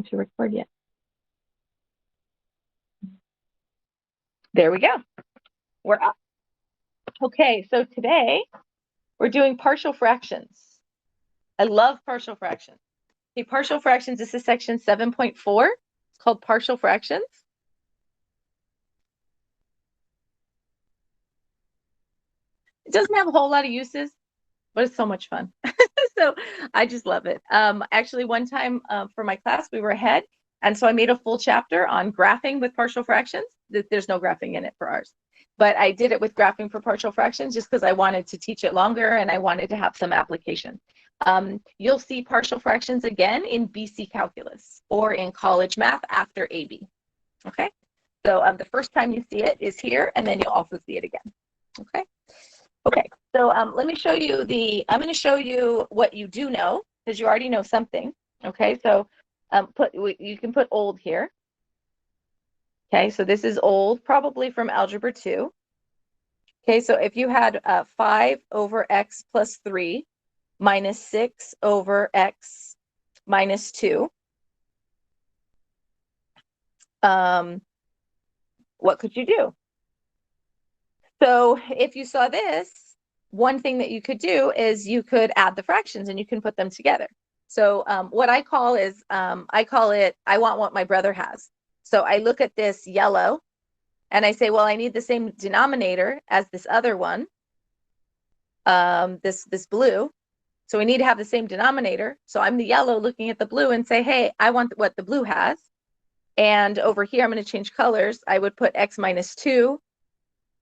to record yet. There we go. We're up. Okay, so today we're doing partial fractions. I love partial fractions. Okay, partial fractions, this is section 7.4. It's called partial fractions. It doesn't have a whole lot of uses, but it's so much fun. So I just love it. Actually, one time for my class, we were ahead. And so I made a full chapter on graphing with partial fractions. There's no graphing in it for ours. But I did it with graphing for partial fractions just because I wanted to teach it longer and I wanted to have some application. You'll see partial fractions again in BC Calculus or in college math after AB. Okay, so the first time you see it is here, and then you'll also see it again. Okay. Okay, so let me show you I'm going to show you what you do know, because you already know something. Okay, so you can put old here. Okay, so this is old, probably from Algebra 2. Okay, so if you had 5 over x plus 3 minus 6 over x minus 2, what could you do? So if you saw this, one thing that you could do is you could add the fractions and you can put them together. So what I call is, I call it, I want what my brother has. So I look at this yellow and I say, well, I need the same denominator as this other one, this blue. So we need to have the same denominator. So I'm the yellow looking at the blue and say, hey, I want what the blue has. And over here, I'm going to change colors. I would put x minus 2,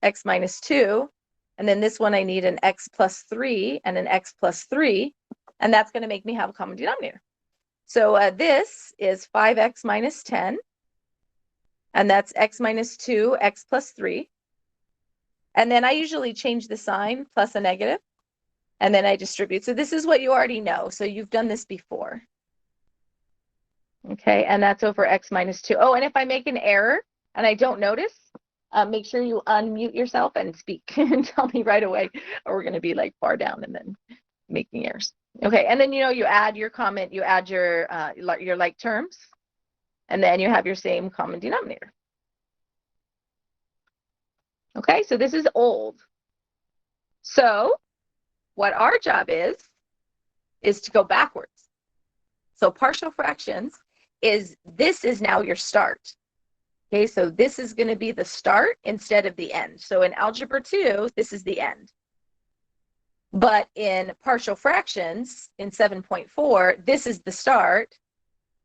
x minus 2. And then this one, I need an x plus 3 and an x plus 3. And that's going to make me have a common denominator. So this is 5x minus 10. And that's x minus 2, x plus 3. And then I usually change the sign plus a negative. And then I distribute. So this is what you already know. So you've done this before. Okay, and that's over x minus 2. Oh, and if I make an error and I don't notice, make sure you unmute yourself and speak and tell me right away, or we're going to be like far down and then making errors. Okay, and then you add your comment, you add your like terms, and then you have your same common denominator. Okay, so this is old. So what our job is to go backwards. So partial fractions this is now your start. Okay, so this is going to be the start instead of the end. So in Algebra 2, this is the end. But in partial fractions, in 7.4, this is the start,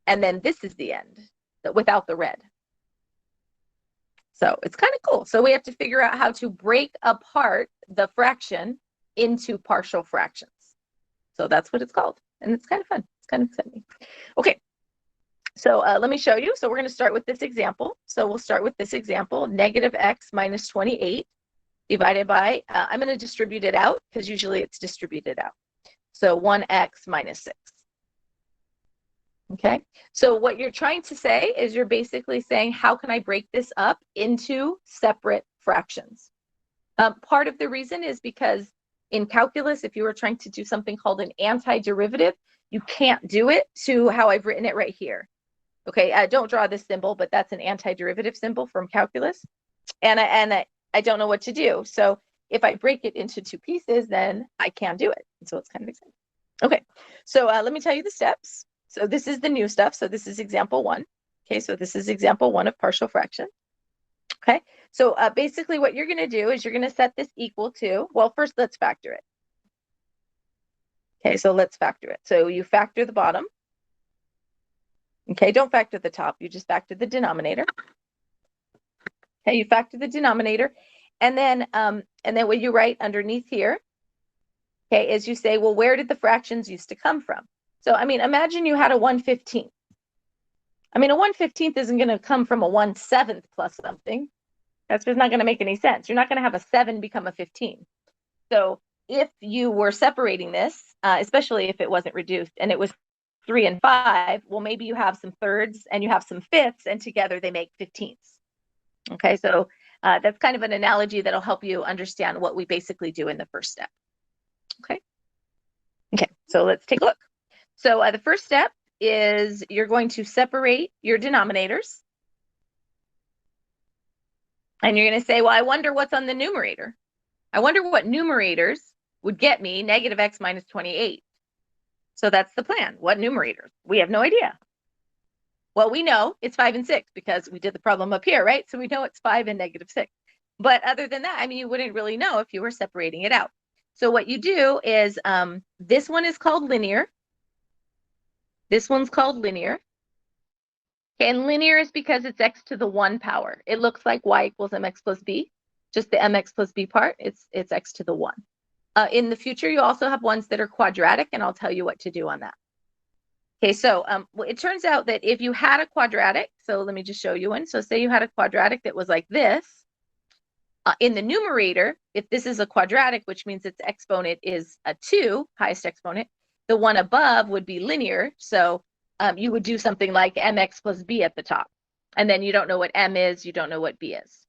and then this is the end, without the red. So it's kind of cool. So we have to figure out how to break apart the fraction into partial fractions. So that's what it's called. And it's kind of fun. It's kind of exciting. Okay. So let me show you. So we're going to start with this example. So we'll start with this example, negative x minus 28 divided by, I'm going to distribute it out because usually it's distributed out. So 1x minus 6. Okay. So what you're trying to say is you're basically saying, how can I break this up into separate fractions? Part of the reason is because in calculus, if you were trying to do something called an antiderivative, you can't do it to how I've written it right here. Okay, don't draw this symbol, but that's an antiderivative symbol from calculus. And I don't know what to do. So if I break it into 2 pieces, then I can do it. And so it's kind of exciting. Okay, so let me tell you the steps. So this is the new stuff. So this is example 1. Okay, so this is example 1 of partial fraction. Okay, so basically what you're going to do is you're going to set this equal to, well, first let's factor it. Okay, so let's factor it. So you factor the bottom. Okay, don't factor the top. You just factor the denominator. Okay, you factor the denominator. And then what you write underneath here, okay, is you say, well, where did the fractions used to come from? So, I mean, imagine you had a 1/15. I mean, a 1/15 isn't going to come from a 1/7 plus something. That's just not going to make any sense. You're not going to have a 7 become a 15. So if you were separating this, especially if it wasn't reduced and it was 3 and 5, well, maybe you have some thirds and you have some fifths, and together they make 15ths. Okay, so that's kind of an analogy that'll help you understand what we basically do in the first step. Okay, so let's take a look. So the first step is you're going to separate your denominators. And you're going to say, well, I wonder what's on the numerator. I wonder what numerators would get me negative x minus 28. So that's the plan. What numerators? We have no idea. Well, we know it's 5 and 6 because we did the problem up here, right? So we know it's 5 and negative 6. But other than that, I mean, you wouldn't really know if you were separating it out. So what you do is this one is called linear. This one's called linear. Okay, and linear is because it's x to the 1 power. It looks like y equals mx plus b. Just the mx plus b part, it's x to the 1. In the future, you also have ones that are quadratic, and I'll tell you what to do on that. Okay, so it turns out that if you had a quadratic, so let me just show you one. So say you had a quadratic that was like this. In the numerator, if this is a quadratic, which means its exponent is a 2, highest exponent, the one above would be linear. So you would do something like mx plus b at the top. And then you don't know what m is, you don't know what b is.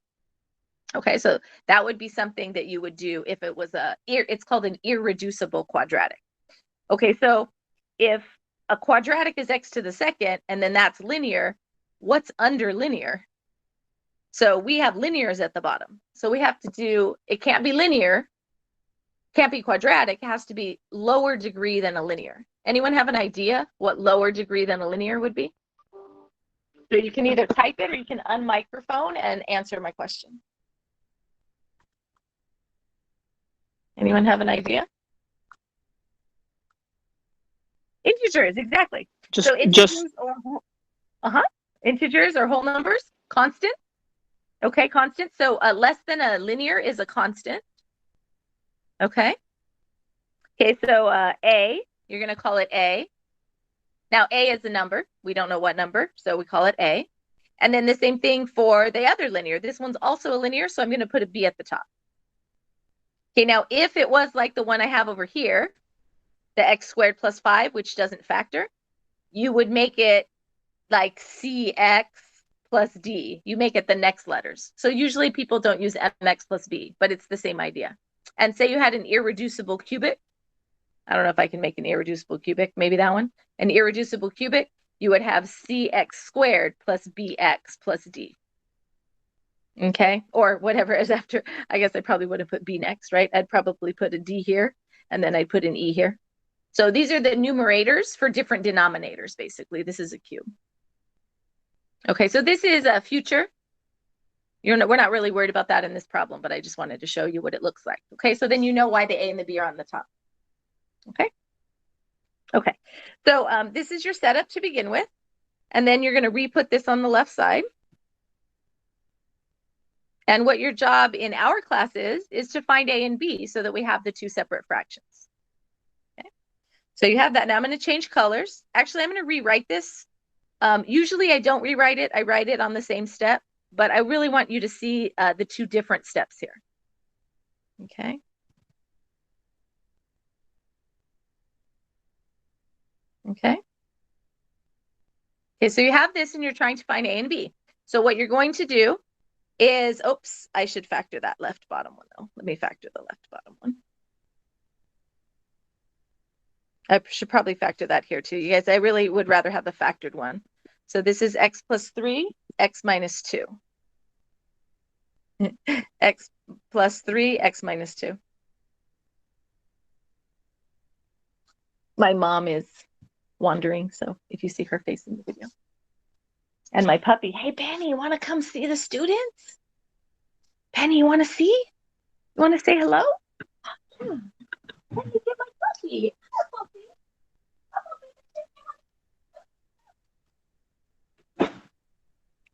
Okay, so that would be something that you would do if it was it's called an irreducible quadratic. Okay, so if a quadratic is x to the second, and then that's linear, what's under linear? So we have linears at the bottom. So we have to do, it can't be linear, can't be quadratic, it has to be lower degree than a linear. Anyone have an idea what lower degree than a linear would be? So you can either type it or you can unmicrophone and answer my question. Anyone have an idea? Integers, exactly. So integers integers or whole numbers, constant. Okay, constant. So less than a linear is a constant. Okay. Okay, so A, you're going to call it A. Now, A is a number. We don't know what number, so we call it A. And then the same thing for the other linear. This one's also a linear, so I'm going to put a B at the top. Okay, now if it was like the one I have over here, the x squared plus 5, which doesn't factor, you would make it like CX plus D. You make it the next letters. So usually people don't use MX plus B, but it's the same idea. And say you had an irreducible cubic. I don't know if I can make an irreducible cubic, maybe that one. An irreducible cubic, you would have CX squared plus BX plus D. Okay, or whatever is after. I guess I probably would have put B next, right? I'd probably put a D here, and then I'd put an E here. So these are the numerators for different denominators, basically. This is a cube. Okay, so this is a future. We're not really worried about that in this problem, but I just wanted to show you what it looks like. Okay, so then you know why the A and the B are on the top. Okay. Okay, so this is your setup to begin with. And then you're going to re-put this on the left side. And what your job in our class is to find A and B so that we have the two separate fractions. Okay. So you have that. Now I'm going to change colors. Actually, I'm going to rewrite this. Usually I don't rewrite it. I write it on the same step, but I really want you to see the two different steps here. Okay. Okay. Okay, so you have this and you're trying to find A and B. So what you're going to do is, oops, I should factor that left bottom one though. Let me factor the left bottom one. I should probably factor that here too. You guys, I really would rather have the factored one. So this is x plus 3, x minus 2. X plus 3, x minus 2. My mom is wandering, so if you see her face in the video. And my puppy, hey, Penny, you want to come see the students? Penny, you want to see? You want to say hello? Yeah. Penny, get my puppy.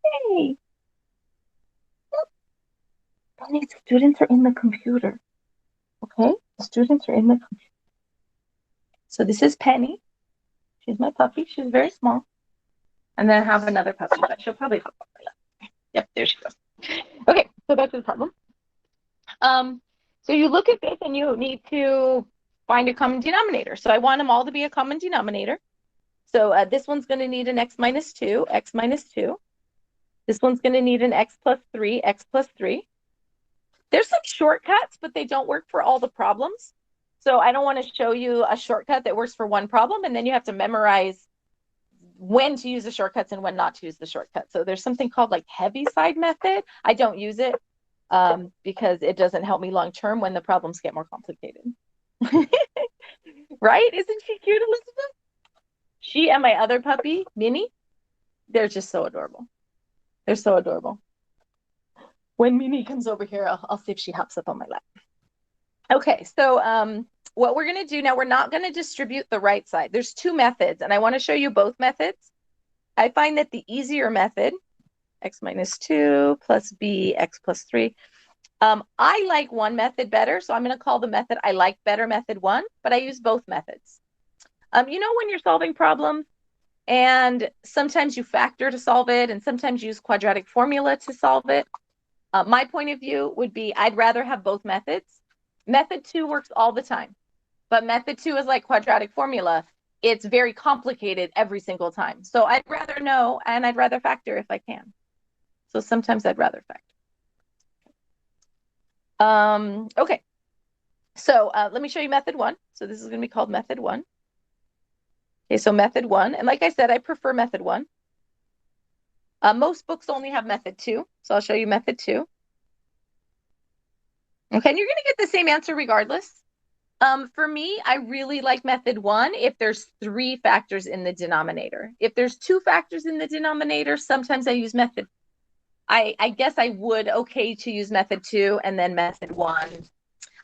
Hey. Penny, the students are in the computer. Okay? The students are in the computer. So this is Penny. She's my puppy. She's very small. And then I have another puppy, but she'll probably hop up my lap. Yep, there she goes. Okay, so back to the problem. So you look at this and you need to find a common denominator. So I want them all to be a common denominator. So this one's going to need an x minus 2, x minus 2. This one's going to need an x plus 3, x plus 3. There's some shortcuts, but they don't work for all the problems. So I don't want to show you a shortcut that works for one problem, and then you have to memorize when to use the shortcuts and when not to use the shortcuts. So there's something called like Heaviside method. I don't use it because it doesn't help me long term when the problems get more complicated. Right? Isn't she cute, Elizabeth? She and my other puppy, Minnie, they're just so adorable. They're so adorable. When Minnie comes over here, I'll see if she hops up on my lap. Okay, so what we're going to do now, we're not going to distribute the right side. There's two methods, and I want to show you both methods. I find that the easier method, x minus 2 plus b, x plus 3, I like one method better, so I'm going to call the method I like better method 1, but I use both methods. You know when you're solving problems, and sometimes you factor to solve it, and sometimes you use quadratic formula to solve it. My point of view would be I'd rather have both methods. Method 2 works all the time, but method 2 is like quadratic formula. It's very complicated every single time. So I'd rather know, and I'd rather factor if I can. So sometimes I'd rather factor. Okay, so let me show you method 1. So this is going to be called method 1. Okay, so method 1, and like I said, I prefer method 1. Most books only have method 2, so I'll show you method 2. Okay, and you're going to get the same answer regardless. For me, I really like method 1 if there's 3 factors in the denominator. If there's 2 factors in the denominator, sometimes I use method. I guess I would okay to use method 2 and then method 1.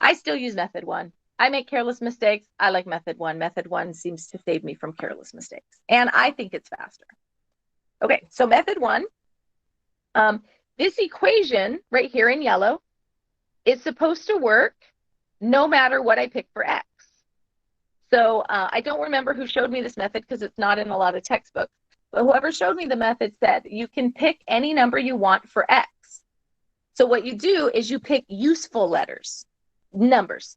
I still use method 1. I make careless mistakes. I like method 1. Method 1 seems to save me from careless mistakes. And I think it's faster. Okay, so method 1. This equation right here in yellow is supposed to work no matter what I pick for x. So I don't remember who showed me this method because it's not in a lot of textbooks. But whoever showed me the method said you can pick any number you want for x. So what you do is you pick useful letters, numbers.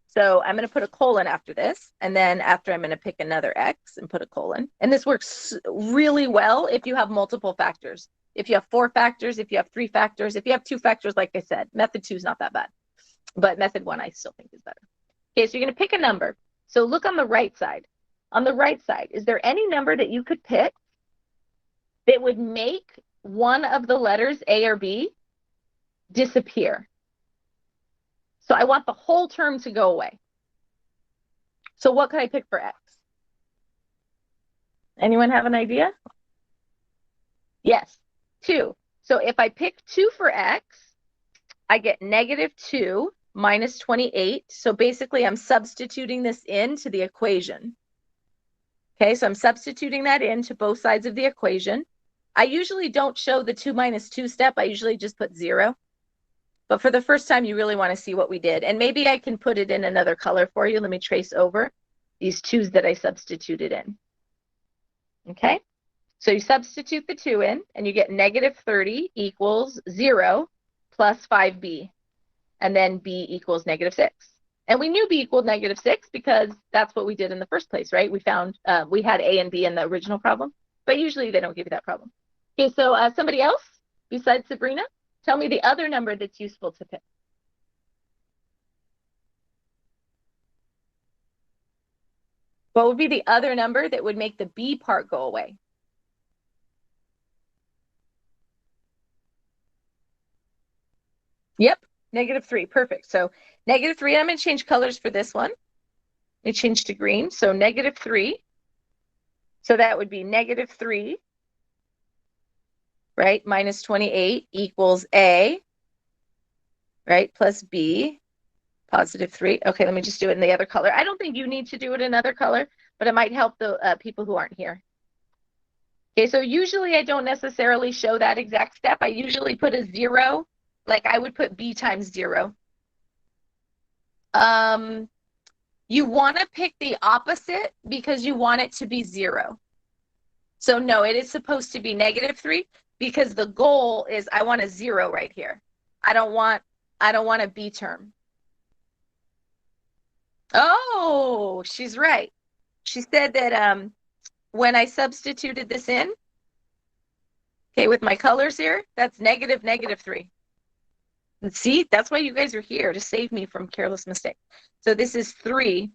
So I'm going to put a colon after this, and then after I'm going to pick another x and put a colon. And this works really well if you have multiple factors. If you have 4 factors, if you have 3 factors, if you have 2 factors, like I said, method 2 is not that bad. But method 1 I still think is better. Okay, so you're going to pick a number. So look on the right side. On the right side, is there any number that you could pick that would make one of the letters A or B disappear? So I want the whole term to go away. So what could I pick for x? Anyone have an idea? Yes, 2. So if I pick 2 for x, I get negative 2 minus 28. So basically, I'm substituting this into the equation. Okay, so I'm substituting that into both sides of the equation. I usually don't show the 2 minus 2 step. I usually just put 0. But for the first time, you really want to see what we did. And maybe I can put it in another color for you. Let me trace over these 2's that I substituted in. Okay, so you substitute the 2 in, and you get negative 30 equals 0 plus 5b. And then b equals negative 6. And we knew b equaled negative 6 because that's what we did in the first place, right? We found we had a and b in the original problem. But usually they don't give you that problem. Okay, so somebody else besides Sabrina? Tell me the other number that's useful to pick. What would be the other number that would make the B part go away? Yep, negative 3. Perfect. So negative 3, I'm going to change colors for this one. Let me change to green. So negative 3. So that would be negative 3. Right, minus 28 equals A, right, plus B, positive 3. Okay, let me just do it in the other color. I don't think you need to do it in another color, but it might help the people who aren't here. Okay, so usually I don't necessarily show that exact step. I usually put a 0, like I would put B times 0. You want to pick the opposite because you want it to be 0. So no, it is supposed to be negative 3. Because the goal is I want a 0 right here. I don't want a B term. Oh, she's right. She said that when I substituted this in, okay, with my colors here, that's negative 3. And see, that's why you guys are here, to save me from careless mistake. So this is 3.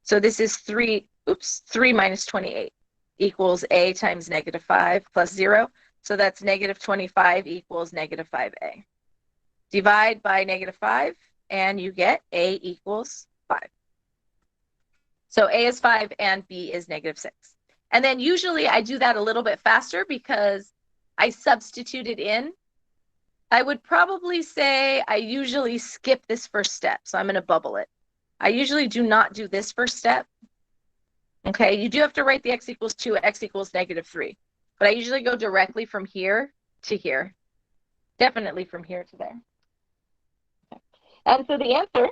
So this is 3, 3 minus 28. equals a times negative 5 plus 0. So that's negative 25 equals negative 5a. Divide by negative 5, and you get a equals 5. So a is 5 and b is negative 6. And then usually I do that a little bit faster because I substituted in. I would probably say I usually skip this first step. So I'm going to bubble it. I usually do not do this first step. Okay, you do have to write the x equals 2, x equals negative 3. But I usually go directly from here to here. Definitely from here to there. Okay. And so the answer,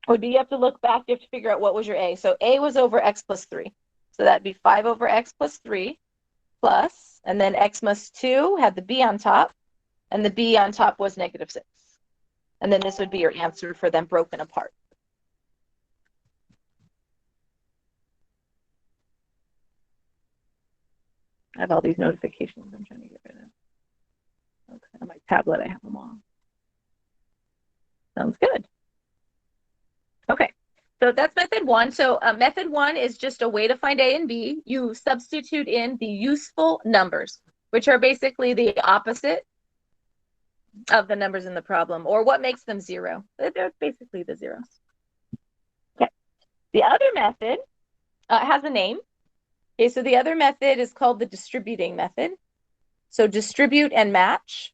would be, you have to look back, you have to figure out what was your a. So a was over x plus 3. So that'd be 5 over x plus 3 plus, and then x plus 2 had the b on top, and the b on top was negative 6. And then this would be your answer for them broken apart. I have all these notifications I'm trying to get rid of. Okay, on my tablet I have them all. Sounds good. Okay, so that's method 1. So method 1 is just a way to find a and b. You substitute in the useful numbers, which are basically the opposite of the numbers in the problem, or what makes them 0. They're basically the zeros. Okay, the other method has a name. Okay, so the other method is called the distributing method. So distribute and match.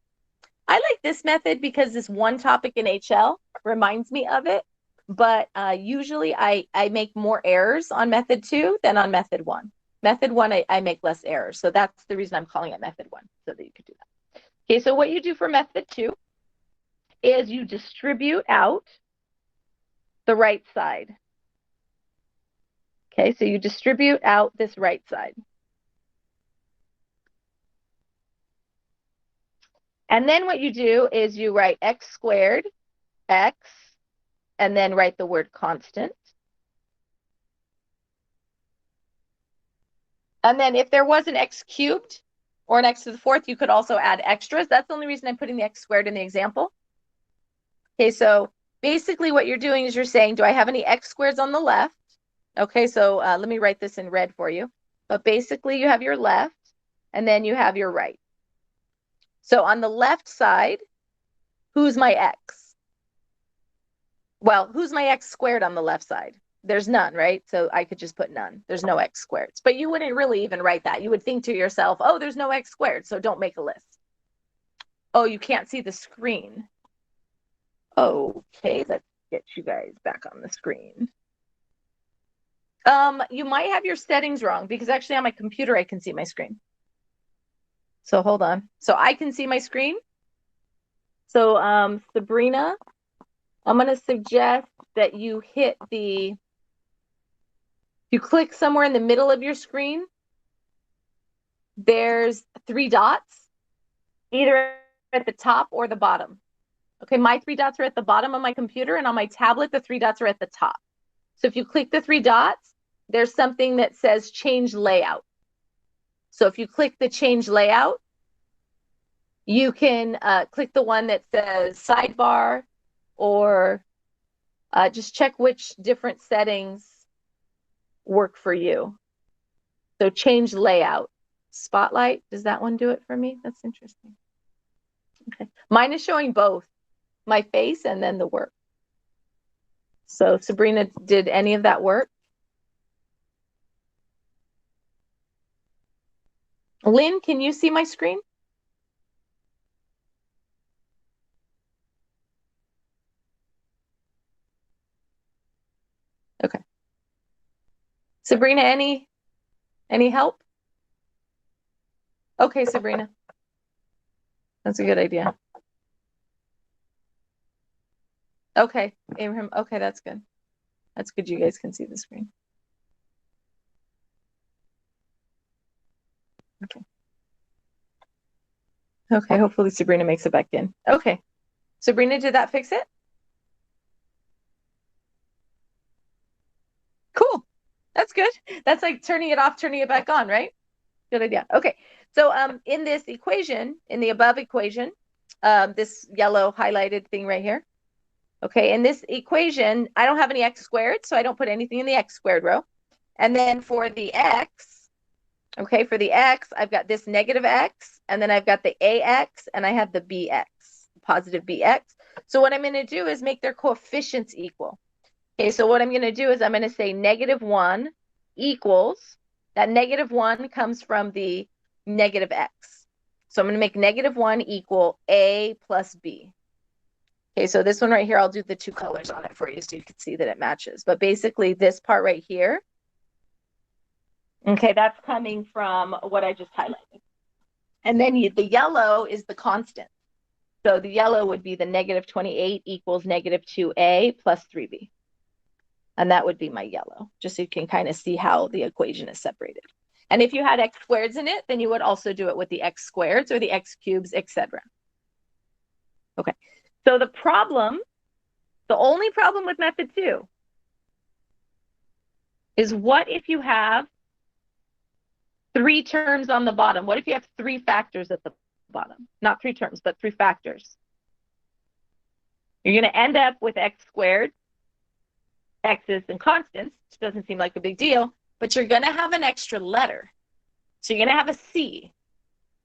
I like this method because this one topic in HL reminds me of it, but usually I make more errors on method 2 than on method 1. Method 1, I make less errors. So that's the reason I'm calling it method 1, so that you could do that. Okay, so what you do for method 2 is you distribute out the right side. Okay, so you distribute out this right side. And then what you do is you write x squared, x, and then write the word constant. And then if there was an x cubed or an x to the 4th, you could also add extras. That's the only reason I'm putting the x squared in the example. Okay, so basically what you're doing is you're saying, do I have any x squareds on the left? Okay, so let me write this in red for you. But basically you have your left, and then you have your right. So on the left side, who's my x? Well, who's my x squared on the left side? There's none, right? So I could just put none. There's no x squareds. But you wouldn't really even write that. You would think to yourself, oh, there's no x squared, so don't make a list. Oh, you can't see the screen. Okay, let's get you guys back on the screen. You might have your settings wrong, because actually on my computer I can see my screen. So hold on. So I can see my screen. So Sabrina, I'm going to suggest that you hit you click somewhere in the middle of your screen. There's 3 dots, either at the top or the bottom. Okay, my 3 dots are at the bottom of my computer, and on my tablet, the 3 dots are at the top. So if you click the 3 dots, there's something that says change layout. So if you click the change layout, you can click the one that says sidebar, or just check which different settings work for you. So change layout. Spotlight, does that one do it for me? That's interesting. Okay, mine is showing both my face and then the work. So Sabrina, did any of that work? Lynn, can you see my screen? Okay. Sabrina, any help? Okay, Sabrina. That's a good idea. Okay, Abraham. Okay, that's good. That's good. You guys can see the screen. Okay. Okay, hopefully Sabrina makes it back in. Okay. Sabrina, did that fix it? Cool. That's good. That's like turning it off, turning it back on, right? Good idea. Okay. So in this equation, in the above equation, this yellow highlighted thing right here. Okay, in this equation, I don't have any x squared, so I don't put anything in the x squared row. And then for the x, okay, for the x, I've got this negative x, and then I've got the ax, and I have the bx, positive bx. So what I'm going to do is make their coefficients equal. Okay, so what I'm going to do is I'm going to say -1 equals, that -1 comes from the negative x. So I'm going to make -1 equal a plus b. Okay, so this one right here, I'll do the two colors on it for you so you can see that it matches. But basically this part right here, okay, that's coming from what I just highlighted. And then the yellow is the constant. So the yellow would be the -28 equals -2a plus 3b. And that would be my yellow, just so you can kind of see how the equation is separated. And if you had x squareds in it, then you would also do it with the x squareds or the x cubes, etc. Okay, so the only problem with method 2 is, what if you have 3 terms on the bottom? What if you have 3 factors at the bottom? Not 3 terms, but 3 factors. You're going to end up with x squared, x's and constants, which doesn't seem like a big deal, but you're going to have an extra letter. So you're going to have a c.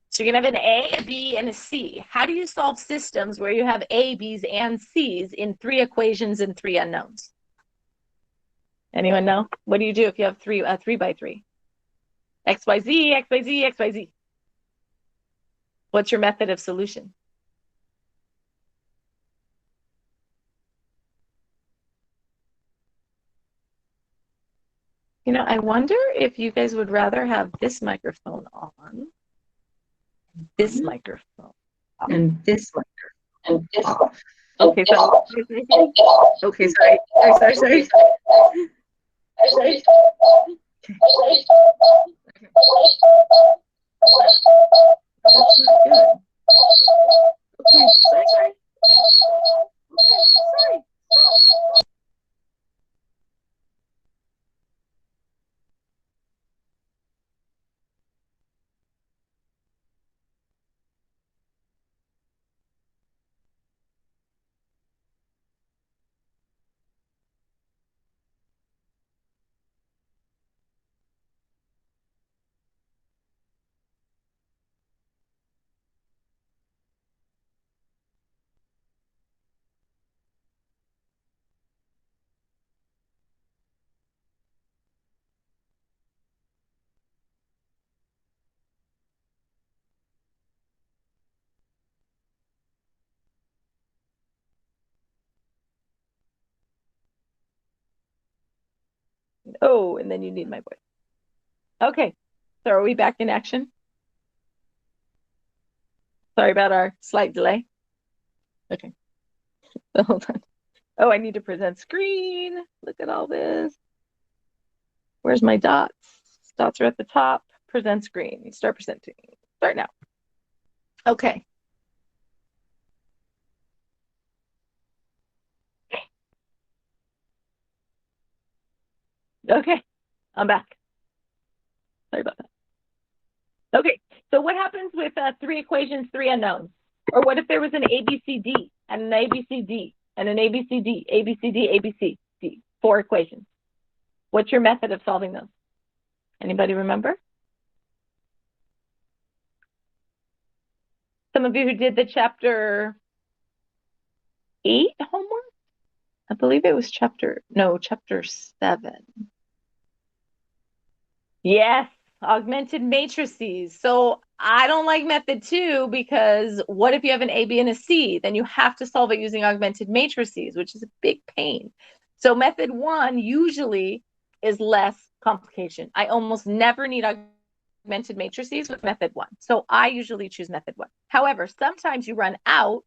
So you're going to have an a, a b, and a c. How do you solve systems where you have a, b's, and c's in 3 equations and 3 unknowns? Anyone know? What do you do if you have 3 by 3? X, Y, Z, X, Y, Z, X, Y, Z. What's your method of solution? You know, I wonder if you guys would rather have this microphone on, this microphone, and this microphone, and this off. Okay, so okay, sorry. Okay. That's not good. Okay, sorry. Okay, sorry. Oh, and then you need my voice. Okay, so are we back in action? Sorry about our slight delay. Okay, so hold on. Oh, I need to present screen. Look at all this. Where's my dots? Dots are at the top. Present screen. Start presenting. Start now. Okay. Okay, I'm back. Sorry about that. Okay, so what happens with 3 equations, 3 unknowns? Or what if there was an ABCD and an ABCD and an ABCD, ABCD, ABCD, 4 equations? What's your method of solving those? Anybody remember? Some of you who did the chapter 8 homework? I believe it was chapter 7. Yes, augmented matrices. So I don't like method 2 because what if you have an A, B, and a C? Then you have to solve it using augmented matrices, which is a big pain. So method 1 usually is less complication. I almost never need augmented matrices with method 1. So I usually choose method 1. However, sometimes you run out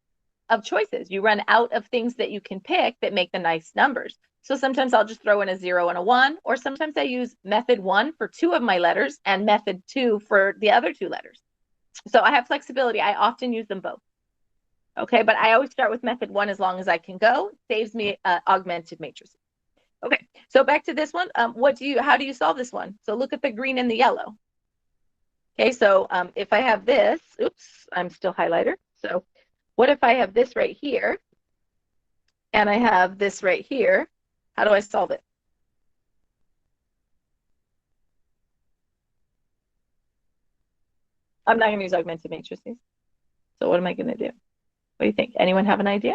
of choices. You run out of things that you can pick that make the nice numbers. So sometimes I'll just throw in a 0 and a 1, or sometimes I use method 1 for 2 of my letters and method 2 for the other 2 letters. So I have flexibility. I often use them both. Okay, but I always start with method 1 as long as I can go. It saves me augmented matrices. Okay, so back to this one. How do you solve this one? So look at the green and the yellow. Okay, so if I have this, oops, I'm still highlighter. So what if I have this right here and I have this right here? How do I solve it? I'm not going to use augmented matrices. So what am I going to do? What do you think? Anyone have an idea?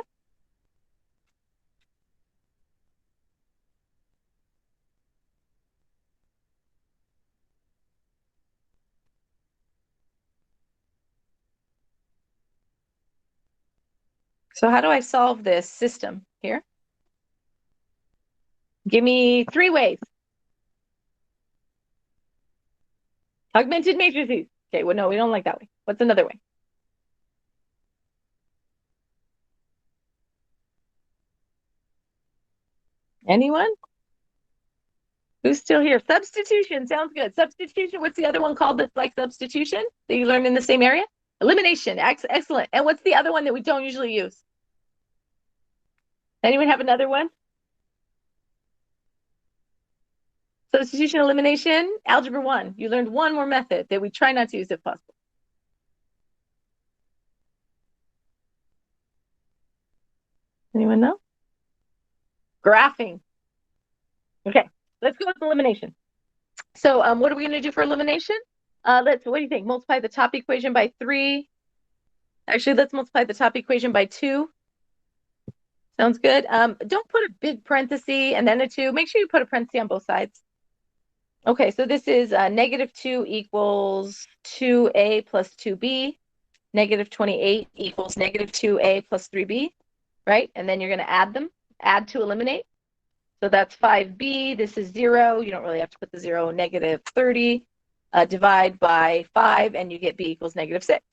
So how do I solve this system here? Give me 3 ways. Augmented matrices. Okay, well, no, we don't like that way. What's another way? Anyone? Who's still here? Substitution sounds good. Substitution. What's the other one called that's like substitution that you learned in the same area? Elimination. Excellent. And what's the other one that we don't usually use? Anyone have another one? Substitution, elimination, algebra 1. You learned one more method that we try not to use if possible. Anyone know? Graphing. Okay, let's go with elimination. So what are we going to do for elimination? What do you think? Multiply the top equation by 3. Actually, let's multiply the top equation by 2. Sounds good. Don't put a big parenthesis and then a 2. Make sure you put a parenthesis on both sides. Okay, so this is -2 equals 2a plus 2b. -28 equals -2a plus 3b, right? And then you're going to add them, add to eliminate. So that's 5b, this is 0. You don't really have to put the 0. -30, divide by 5, and you get b equals -6.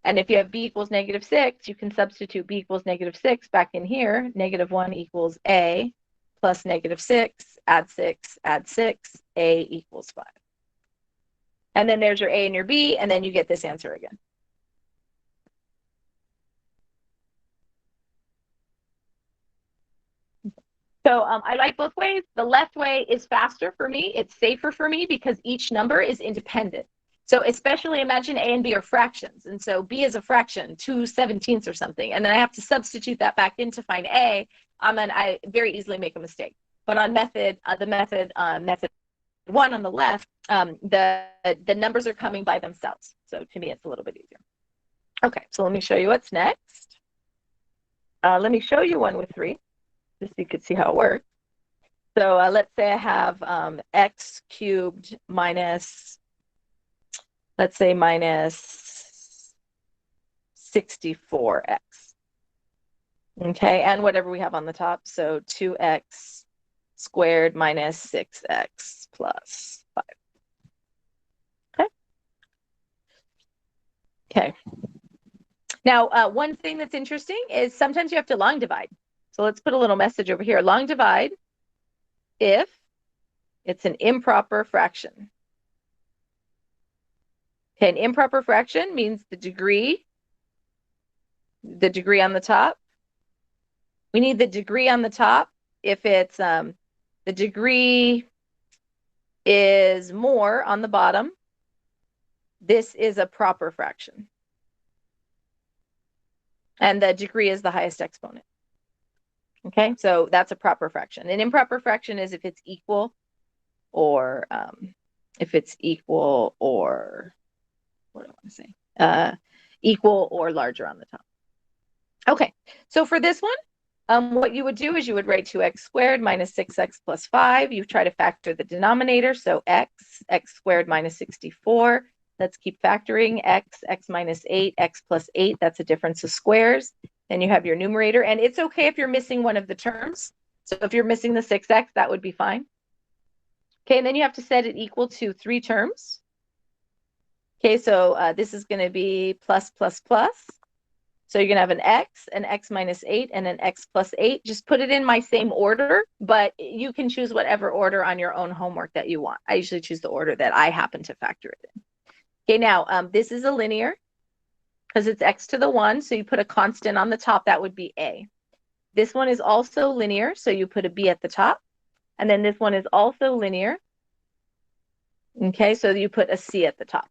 And if you have b equals -6, you can substitute b equals -6 back in here. -1 equals a plus -6, add 6, add 6, a equals 5. And then there's your a and your b, and then you get this answer again. So I like both ways. The left way is faster for me. It's safer for me because each number is independent. So especially imagine a and b are fractions. And so b is a fraction, 2/17 or something. And then I have to substitute that back in to find a. I very easily make a mistake. But on method 1 on the left, the numbers are coming by themselves. So to me, it's a little bit easier. Okay, so let me show you what's next. Let me show you one with 3. Just so you could see how it works. So let's say I have x cubed minus, let's say minus 64x. Okay, and whatever we have on the top. So 2x squared minus 6x plus 5. Okay. Okay. Now, one thing that's interesting is sometimes you have to long divide. So let's put a little message over here. Long divide if it's an improper fraction. Okay, an improper fraction means the degree on the top. We need the degree on the top if it's the degree is more on the bottom. This is a proper fraction. And the degree is the highest exponent. Okay, so that's a proper fraction. An improper fraction is if it's equal or what do I want to say? Equal or larger on the top. Okay, so for this one, what you would do is you would write 2x squared minus 6x plus 5. You try to factor the denominator, so x squared minus 64. Let's keep factoring x minus 8, x plus 8. That's a difference of squares. Then you have your numerator, and it's okay if you're missing one of the terms. So if you're missing the 6x, that would be fine. Okay, and then you have to set it equal to 3 terms. Okay, so this is going to be plus, plus, plus. So you're going to have an x minus 8, and an x plus 8. Just put it in my same order, but you can choose whatever order on your own homework that you want. I usually choose the order that I happen to factor it in. Okay, now this is a linear because it's x to the 1, so you put a constant on the top, that would be a. This one is also linear, so you put a b at the top. And then this one is also linear. Okay, so you put a c at the top.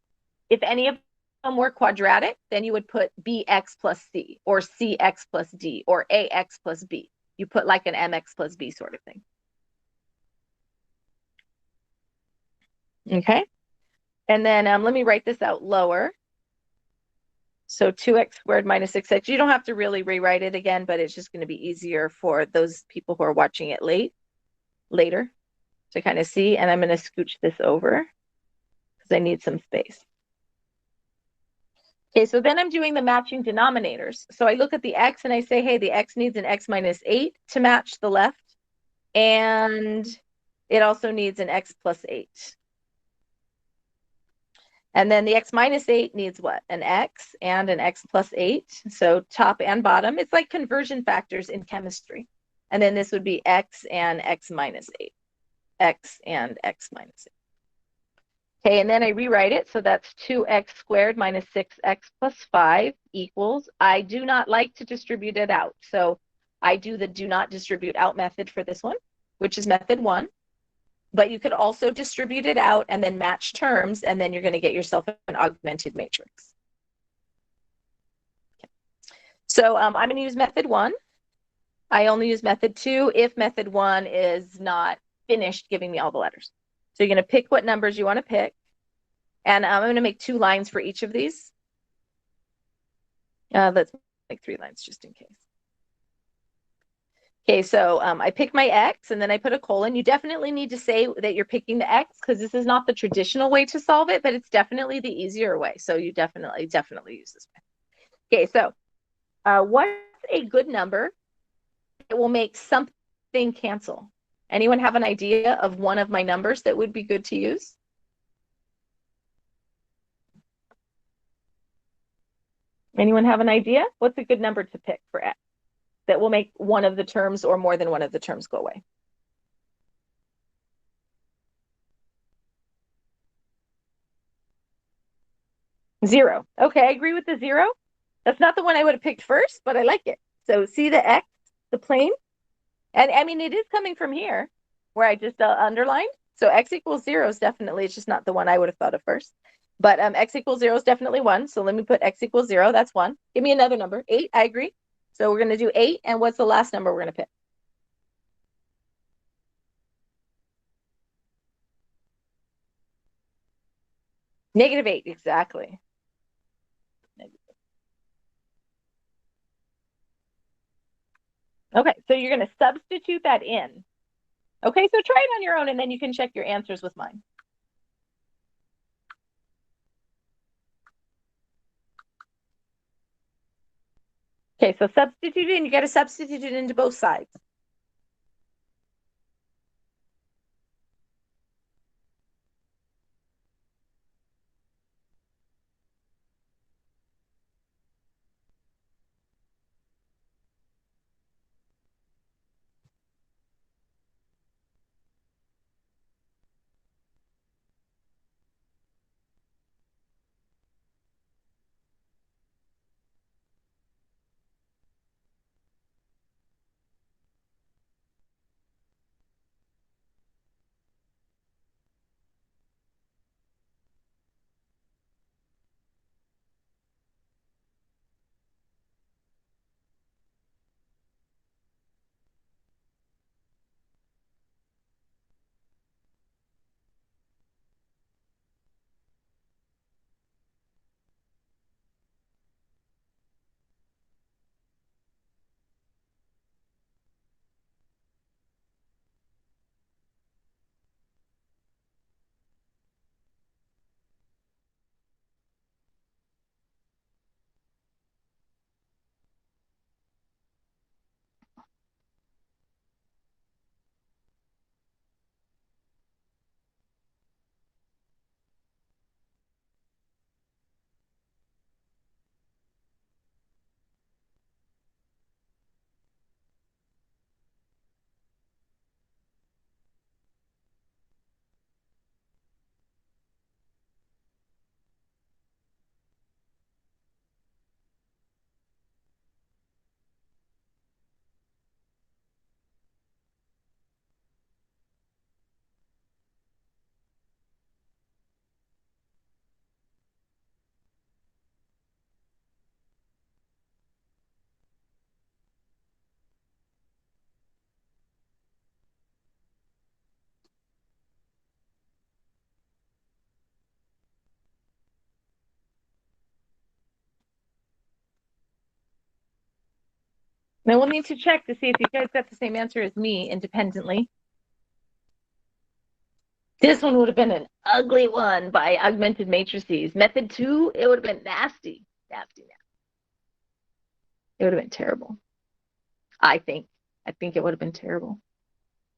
If any of them were quadratic, then you would put bx plus c, or cx plus d, or ax plus b. You put like an mx plus b sort of thing. Okay, and then let me write this out lower. So 2x squared minus 6x. You don't have to really rewrite it again, but it's just going to be easier for those people who are watching it later to kind of see. And I'm going to scooch this over because I need some space. Okay, so then I'm doing the matching denominators. So I look at the x and I say, hey, the x needs an x minus 8 to match the left. And it also needs an x plus 8. And then the x minus 8 needs what? An x and an x plus 8. So top and bottom. It's like conversion factors in chemistry. And then this would be x and x minus 8. X and x minus 8. Okay, and then I rewrite it. So that's 2x squared minus 6x plus 5 equals, I do not like to distribute it out. So I do the do not distribute out method for this one, which is method 1. But you could also distribute it out and then match terms, and then you're going to get yourself an augmented matrix. Okay. So I'm going to use method 1. I only use method 2 if method 1 is not finished giving me all the letters. So you're going to pick what numbers you want to pick. And I'm going to make 2 lines for each of these. Let's make 3 lines just in case. Okay, so I pick my x and then I put a colon. You definitely need to say that you're picking the x because this is not the traditional way to solve it, but it's definitely the easier way. So you definitely use this way. Okay, so what's a good number that will make something cancel? Anyone have an idea of one of my numbers that would be good to use? Anyone have an idea? What's a good number to pick for x that will make one of the terms or more than one of the terms go away? 0. Okay, I agree with the 0. That's not the one I would have picked first, but I like it. So see the x, the plane? And I mean, it is coming from here where I just underlined. So x equals 0 is definitely, it's just not the one I would have thought of first. But x equals 0 is definitely 1. So let me put x equals 0. That's 1. Give me another number. 8, I agree. So we're going to do 8. And what's the last number we're going to pick? -8, exactly. Okay, so you're going to substitute that in. Okay, so try it on your own and then you can check your answers with mine. Okay, so substitute in, you got to substitute it into both sides. Then we'll need to check to see if you guys got the same answer as me independently. This one would have been an ugly one by augmented matrices. Method 2, it would have been nasty. Nasty. It would have been terrible. I think it would have been terrible.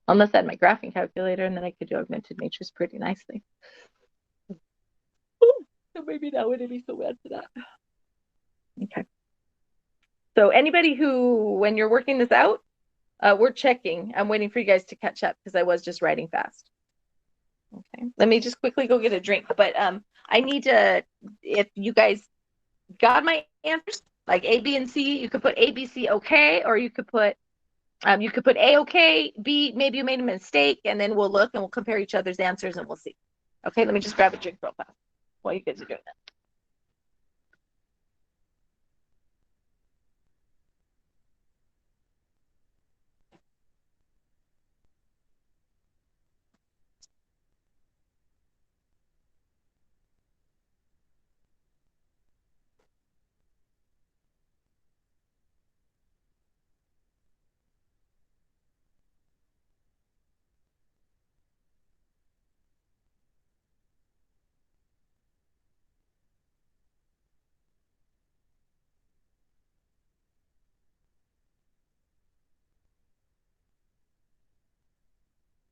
Unless I had my graphing calculator and then I could do augmented matrix pretty nicely. So maybe that wouldn't be so bad for that. Okay. So anybody who, when you're working this out, we're checking. I'm waiting for you guys to catch up because I was just writing fast. Okay. Let me just quickly go get a drink. But I need to, if you guys got my answers, like A, B, and C, you could put A, B, C, okay, or you could put A, okay, B, maybe you made a mistake, and then we'll look and we'll compare each other's answers and we'll see. Okay, let me just grab a drink real fast while you guys are doing that.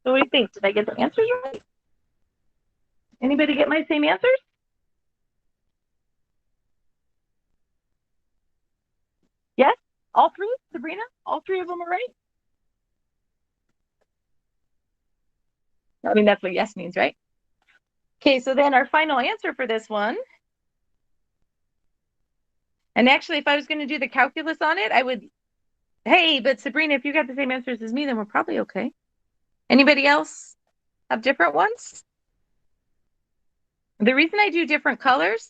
So what do you think? Did I get the answers right? Anybody get my same answers? Yes? All three, Sabrina? All three of them are right? I mean, that's what yes means, right? Okay, so then our final answer for this one. And actually, if I was going to do the calculus on it, I would, hey, but Sabrina, if you got the same answers as me, then we're probably okay. Anybody else have different ones? The reason I do different colors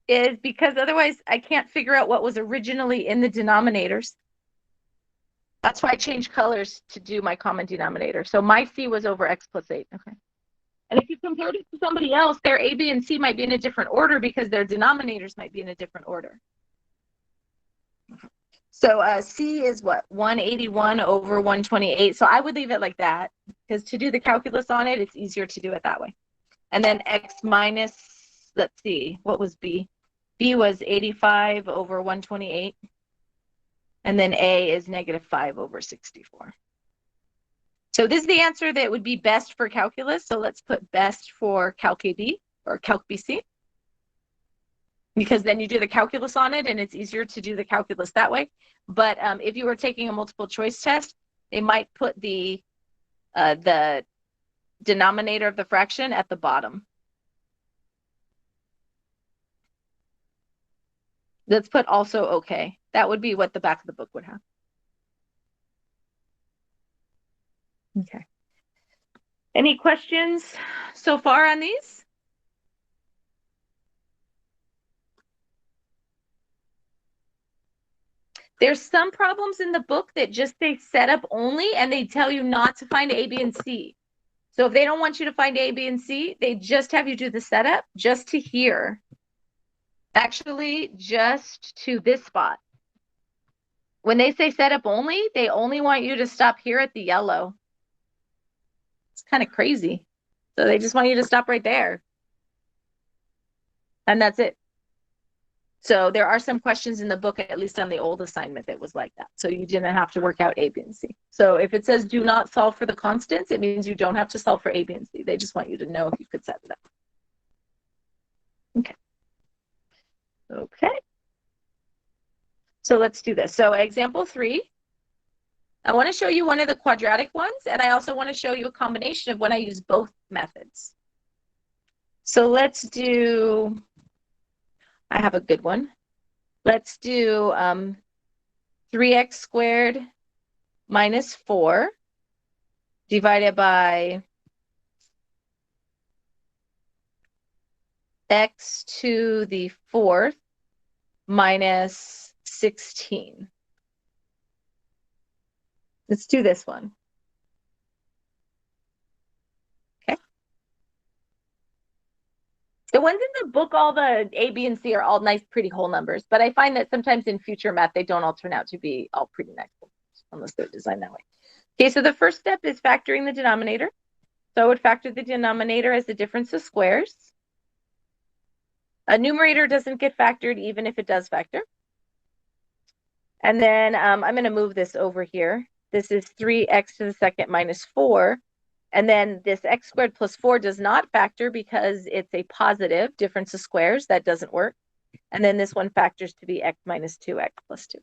is because otherwise I can't figure out what was originally in the denominators. That's why I changed colors to do my common denominator. So my C was over X plus 8. Okay. And if you compared it to somebody else, their A, B, and C might be in a different order because their denominators might be in a different order. So C is what? 181 over 128. So I would leave it like that because to do the calculus on it, it's easier to do it that way. And then X minus, let's see, what was B? B was 85 over 128. And then A is negative 5 over 64. So this is the answer that would be best for calculus. So let's put best for Calc AB or Calc BC. Because then you do the calculus on it and it's easier to do the calculus that way. But if you were taking a multiple choice test, they might put the denominator of the fraction at the bottom. Let's put also okay. That would be what the back of the book would have. Okay. Any questions so far on these? There's some problems in the book that just say setup only and they tell you not to find A, B, and C. So if they don't want you to find A, B, and C, they just have you do the setup just to here. Actually, just to this spot. When they say setup only, they only want you to stop here at the yellow. It's kind of crazy. So they just want you to stop right there. And that's it. So there are some questions in the book, at least on the old assignment, that was like that. So you didn't have to work out A, B, and C. So if it says do not solve for the constants, it means you don't have to solve for A, B, and C. They just want you to know if you could set it up. Okay. Okay. So let's do this. So example 3, I want to show you one of the quadratic ones, and I also want to show you a combination of when I use both methods. So let's do, I have a good one. Let's do 3x squared minus 4 divided by x to the 4th minus 16. Let's do this one. Okay. The ones in the book, all the A, B, and C are all nice, pretty whole numbers. But I find that sometimes in future math, they don't all turn out to be all pretty nice, unless they're designed that way. Okay, so the first step is factoring the denominator. So I would factor the denominator as the difference of squares. A numerator doesn't get factored even if it does factor. And then I'm going to move this over here. This is 3x to the second minus 4. And then this x squared plus 4 does not factor because it's a positive difference of squares. That doesn't work. And then this one factors to be x minus 2x plus 2.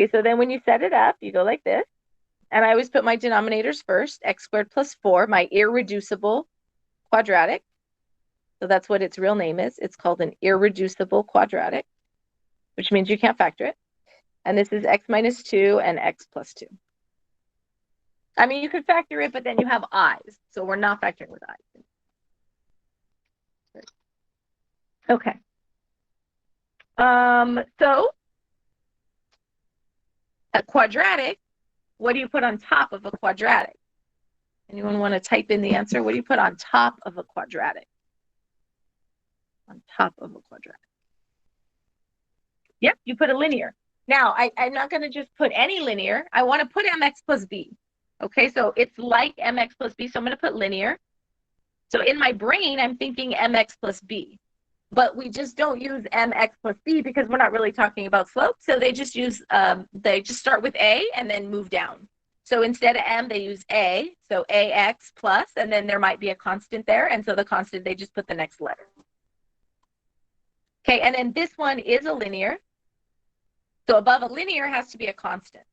Okay, so then when you set it up, you go like this. And I always put my denominators first, x squared plus 4, my irreducible quadratic. So that's what its real name is. It's called an irreducible quadratic, which means you can't factor it. And this is x minus 2 and x plus 2. I mean, you could factor it, but then you have i's. So we're not factoring with i's. Okay. So a quadratic, what do you put on top of a quadratic? Anyone want to type in the answer? What do you put on top of a quadratic? On top of a quadratic. Yep, you put a linear. Now, I'm not going to just put any linear. I want to put mx plus b. Okay, so it's like mx plus b, so I'm going to put linear. So in my brain, I'm thinking mx plus b. But we just don't use mx plus b because we're not really talking about slope. So they just use, they just start with a and then move down. So instead of m, they use a. So ax plus, and then there might be a constant there. And so the constant, they just put the next letter. Okay, and then this one is a linear. So above a linear has to be a constant.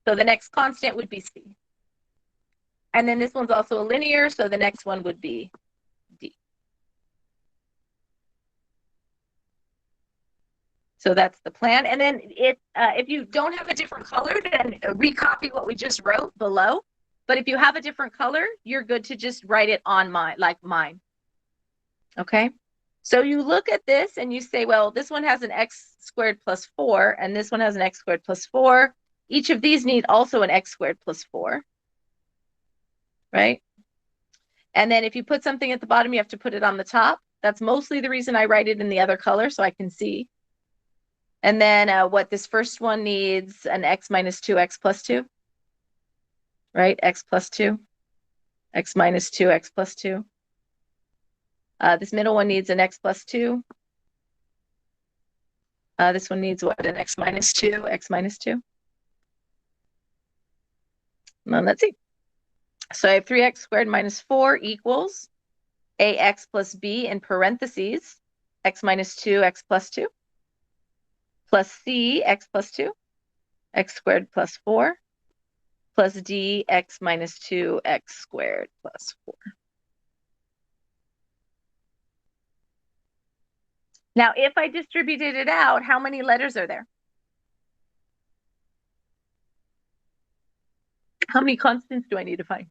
So the next constant would be c. And then this one's also a linear, so the next one would be d. So that's the plan. And then if you don't have a different color, then recopy what we just wrote below. But if you have a different color, you're good to just write it on mine, like mine. Okay? So you look at this and you say, well, this one has an x squared plus 4, and this one has an x squared plus 4. Each of these need also an x squared plus 4, right? And then if you put something at the bottom, you have to put it on the top. That's mostly the reason I write it in the other color, so I can see. And then what this first one needs, an x minus 2x plus 2, right? X plus 2, x minus 2, x plus 2. This middle one needs an x plus 2. This one needs what? An x minus 2, x minus 2. And let's see. So I have 3x squared minus 4 equals ax plus b in parentheses, x minus 2, x plus 2, plus c, x plus 2, x squared plus 4, plus d, x minus 2, x squared plus 4. Now, if I distributed it out, how many letters are there? How many constants do I need to find?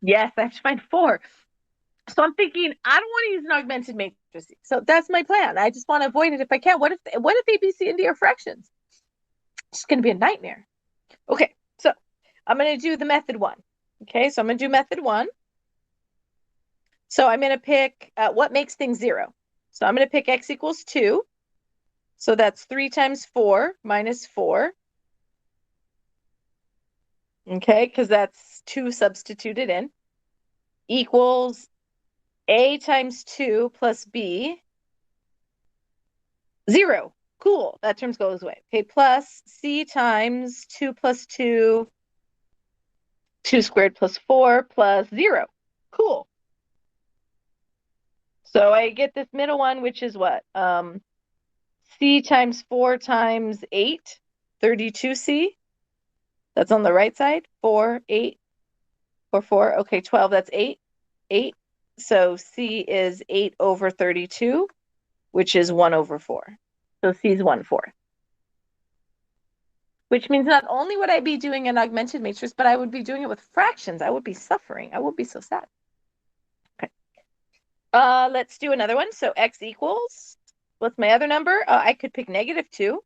Yes, I have to find 4. So I'm thinking, I don't want to use an augmented matrix. So that's my plan. I just want to avoid it if I can. What if A, B, C, and D are fractions? It's going to be a nightmare. Okay, so I'm going to do the method 1. Okay, so I'm going to do method 1. So I'm going to pick what makes things 0. So I'm going to pick x equals 2. So that's 3 times 4 minus 4. Okay, because that's 2 substituted in. Equals a times 2 plus b. 0. Cool. That term goes away. Okay, plus c times 2 plus 2. 2 squared plus 4 plus 0. Cool. So I get this middle one, which is what? C times 4 times 8, 32c. That's on the right side. 4, 8, 4, 4. Okay, 12, that's 8. 8. So c is 8 over 32, which is 1 over 4. So c is 1/4. Which means not only would I be doing an augmented matrix, but I would be doing it with fractions. I would be suffering. I would be so sad. Okay. Let's do another one. So x equals, what's my other number? I could pick -2.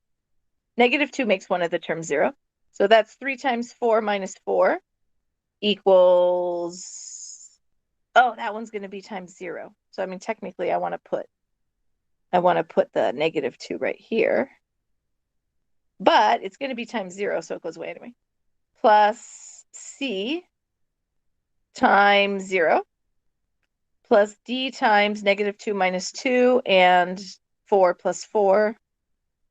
Negative 2 makes one of the terms 0. So that's 3 times 4 minus 4 equals, oh, that one's going to be times 0. So, I mean, technically, I want to put the negative 2 right here. But it's going to be times 0, so it goes away anyway. Plus C times 0 plus D times negative 2 minus 2 and 4 plus 4.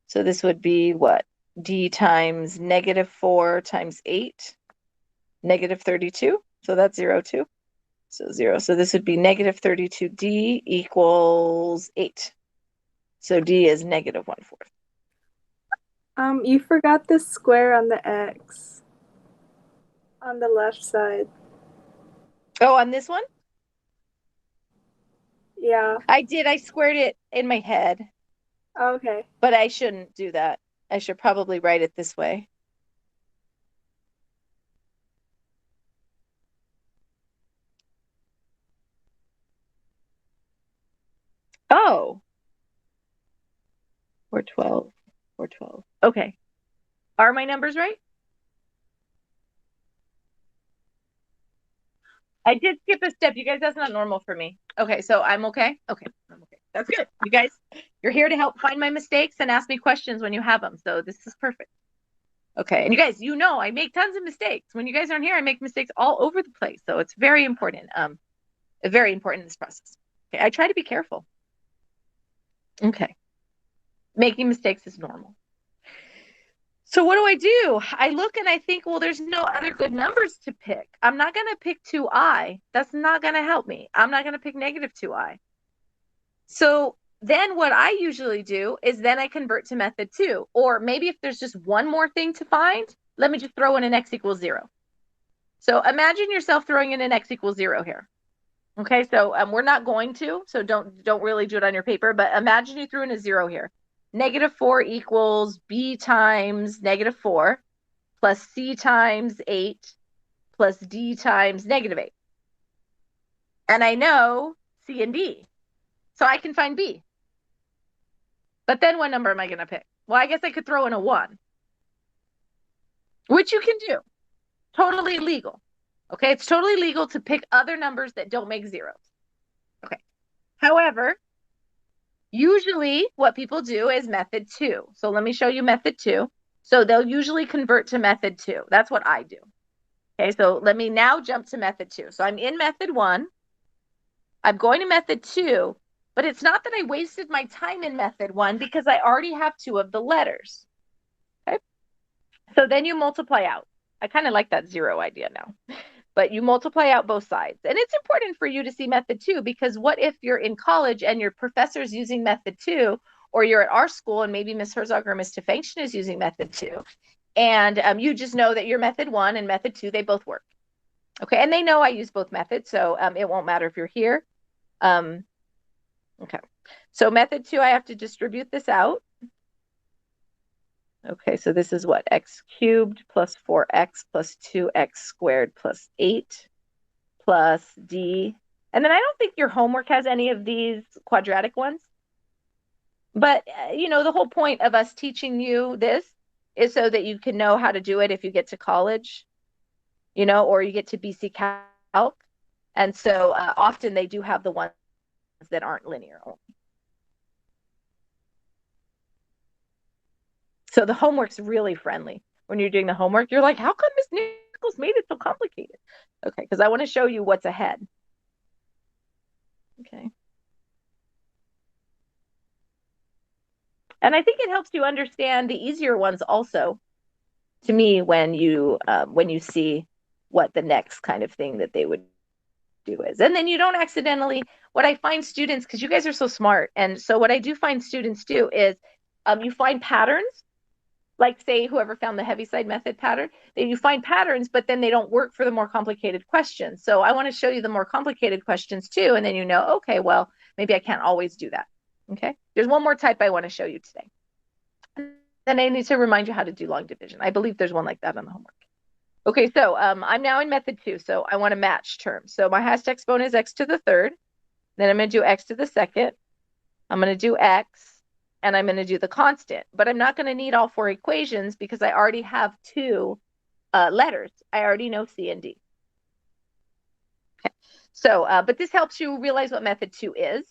So this would be what? D times negative 4 times 8, negative 32. So that's 0, too. So 0. So this would be negative 32D equals 8. So D is negative 1/4. You forgot the square on the X on the left side. Oh, on this one? Yeah. I did. I squared it in my head, Okay. but I shouldn't do that. I should probably write it this way. Oh, 412, 412. Okay. Are my numbers right? I did skip a step. You guys, that's not normal for me. Okay, so I'm okay? Okay, I'm okay. That's good. You guys, you're here to help find my mistakes and ask me questions when you have them. So this is perfect. Okay, and you guys, you know I make tons of mistakes. When you guys aren't here, I make mistakes all over the place. So it's very important. Very important in this process. Okay, I try to be careful. Okay. Making mistakes is normal. So what do? I look and I think, well, there's no other good numbers to pick. I'm not going to pick 2i. That's not going to help me. I'm not going to pick negative 2i. So then what I usually do is then I convert to method 2. Or maybe if there's just one more thing to find, let me just throw in an x equals 0. So imagine yourself throwing in an x equals 0 here. Okay, so we're not going to, so don't really do it on your paper, but imagine you threw in a 0 here. Negative 4 equals b times negative 4 plus c times 8 plus d times negative 8. And I know c and d, so I can find b. But then what number am I going to pick? Well, I guess I could throw in a 1, which you can do. Totally legal. Okay, it's totally legal to pick other numbers that don't make zeros. Okay. However, usually what people do is method 2. So let me show you method 2. So they'll usually convert to method 2. That's what I do. Okay, so let me now jump to method 2. So I'm in method 1. I'm going to method 2, but it's not that I wasted my time in method 1 because I already have 2 of the letters. Okay, so then you multiply out. I kind of like that 0 idea now. But you multiply out both sides. And it's important for you to see method 2 because what if you're in college and your professor's using method 2, or you're at our school and maybe Miss Herzog or Miss Tefengshin is using method 2, and you just know that your method 1 and method 2, they both work. Okay, and they know I use both methods, so it won't matter if you're here. Okay, so method 2, I have to distribute this out. Okay, so this is what? X cubed plus 4x plus 2x squared plus 8 plus d. And then I don't think your homework has any of these quadratic ones. But, the whole point of us teaching you this is so that you can know how to do it if you get to college, or you get to BC Calc. And so often they do have the ones that aren't linear only. So the homework's really friendly. When you're doing the homework, you're like, how come Miss Nichols made it so complicated? Okay, because I want to show you what's ahead. Okay. And I think it helps you understand the easier ones also, to me, when you see what the next kind of thing that they would do is. And then you don't accidentally, what I find students, because you guys are so smart, and so what I do find students do is you find patterns, like say whoever found the Heaviside method pattern, that you find patterns, but then they don't work for the more complicated questions. So I want to show you the more complicated questions too, and then okay, well, maybe I can't always do that. Okay, there's one more type I want to show you today. Then I need to remind you how to do long division. I believe there's one like that on the homework. Okay, so I'm now in method 2, so I want to match terms. So my highest exponent is x to the third. Then I'm going to do x to the second. I'm going to do x, and I'm going to do the constant, but I'm not going to need all 4 equations because I already have 2 letters. I already know C and D. Okay. So, but this helps you realize what method 2 is,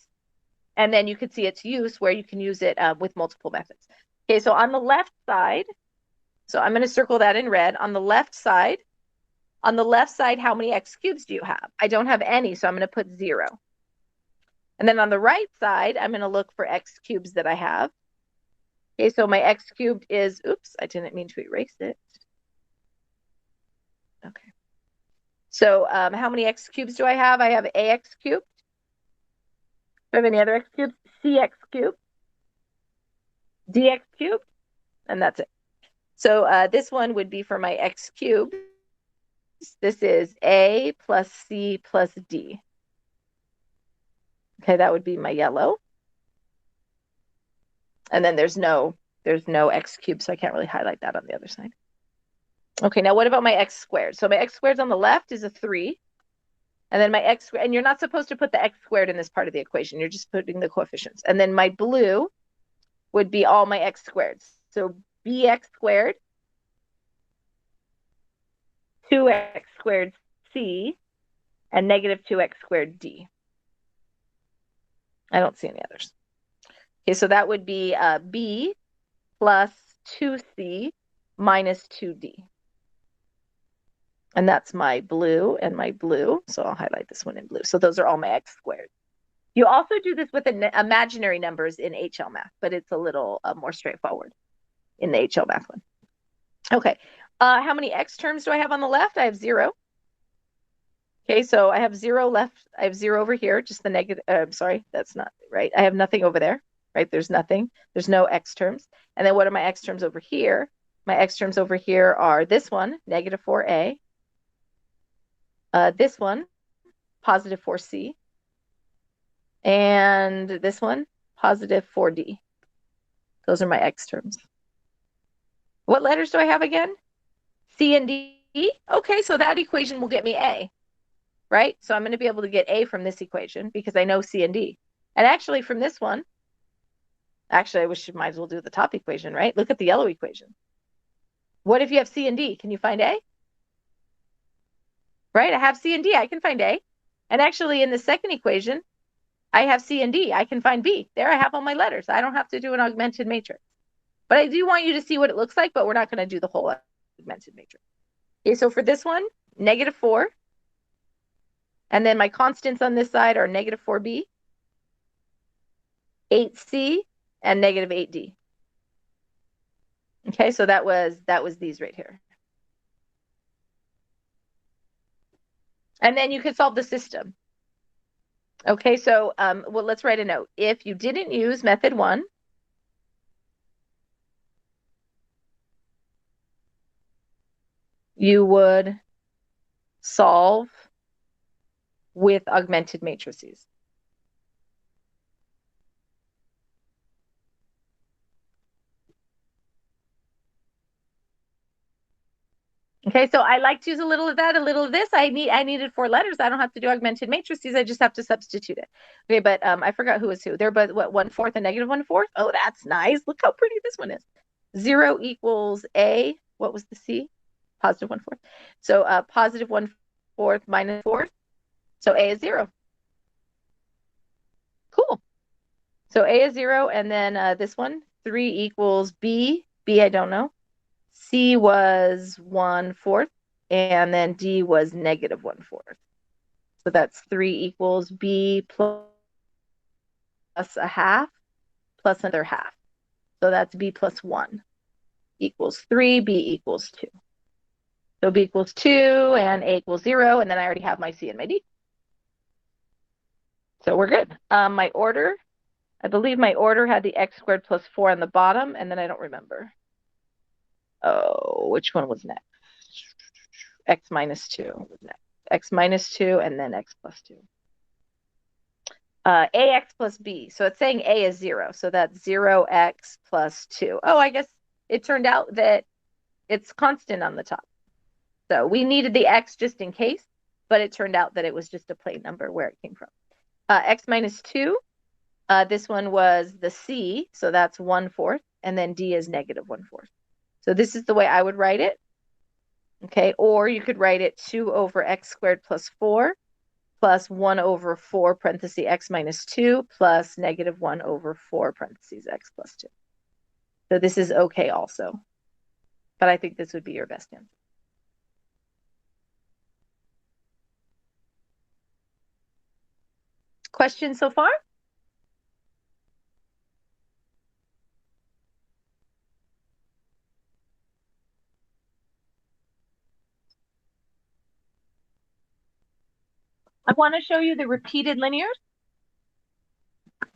and then you can see its use where you can use it with multiple methods. Okay, so on the left side, so I'm going to circle that in red. On the left side, how many x cubes do you have? I don't have any, so I'm going to put 0. And then on the right side, I'm going to look for x cubes that I have. Okay, so my x cubed is, oops, I didn't mean to erase it. Okay. So how many x cubes do I have? I have ax cubed. Do I have any other x cubes? Cx cubed, dx cubed, and that's it. So this one would be for my x cubed. This is a plus c plus d. Okay, that would be my yellow. And then there's no x cubed, so I can't really highlight that on the other side. Okay, now what about my x squared? So my x squared on the left is a 3. And then my x, and you're not supposed to put the x squared in this part of the equation. You're just putting the coefficients. And then my blue would be all my x squareds. So bx squared, 2x squared c, and negative 2x squared d. I don't see any others. Okay, so that would be b plus 2c minus 2d. And that's my blue and my blue. So I'll highlight this one in blue. So those are all my x squared. You also do this with imaginary numbers in HL math, but it's a little more straightforward in the HL math one. Okay, how many x terms do I have on the left? I have 0. Okay, so I have 0 left. I have 0 over here, just the negative. Sorry, that's not right. I have nothing over there, right? There's nothing. There's no x terms. And then what are my x terms over here? My x terms over here are this one, negative 4a. This one, positive 4c. And this one, positive 4d. Those are my x terms. What letters do I have again? C and D. Okay, so that equation will get me A, right? So I'm going to be able to get A from this equation because I know C and D. And actually from this one, actually I wish you might as well do the top equation, right? Look at the yellow equation. What if you have C and D? Can you find A? Right, I have C and D, I can find A. And actually in the second equation, I have C and D, I can find B. There I have all my letters. I don't have to do an augmented matrix. But I do want you to see what it looks like, but we're not going to do the whole augmented matrix. Okay, so for this one, negative 4. And then my constants on this side are negative 4b, 8c, and negative 8d. Okay, so that was these right here. And then you could solve the system. Okay, so well, let's write a note. If you didn't use method 1, you would solve with augmented matrices. Okay, so I like to use a little of that, a little of this. I needed 4 letters. I don't have to do augmented matrices. I just have to substitute it. Okay, but I forgot who is who. They're both what, 1/4 and negative 1/4. Oh, that's nice. Look how pretty this one is. 0 equals A. What was the C? Positive 1/4. So positive 1/4 minus 4. So A is 0. Cool. So A is 0, and then this one, 3 equals B. B, I don't know. C was 1/4, and then D was negative 1/4. So that's 3 equals B plus a half plus another half. So that's B plus 1 equals 3, B equals 2. So B equals 2 and A equals 0, and then I already have my C and my D. So we're good. My order, I believe my order had the x squared plus 4 on the bottom, and then I don't remember. Oh, which one was next? X minus 2 was next. X minus 2 and then X plus 2. AX plus B. So it's saying A is 0. So that's 0x plus 2. Oh, I guess it turned out that it's constant on the top. So we needed the X just in case, but it turned out that it was just a plain number where it came from. X minus 2 This one was the C, so that's 1/4, and then D is -1/4. So this is the way I would write it. Okay, or you could write it 2 over x squared plus 4 plus 1 over 4 parentheses x minus 2 plus -1 over 4 parentheses x plus 2. So this is okay also. But I think this would be your best answer. Questions so far? I want to show you the repeated linears.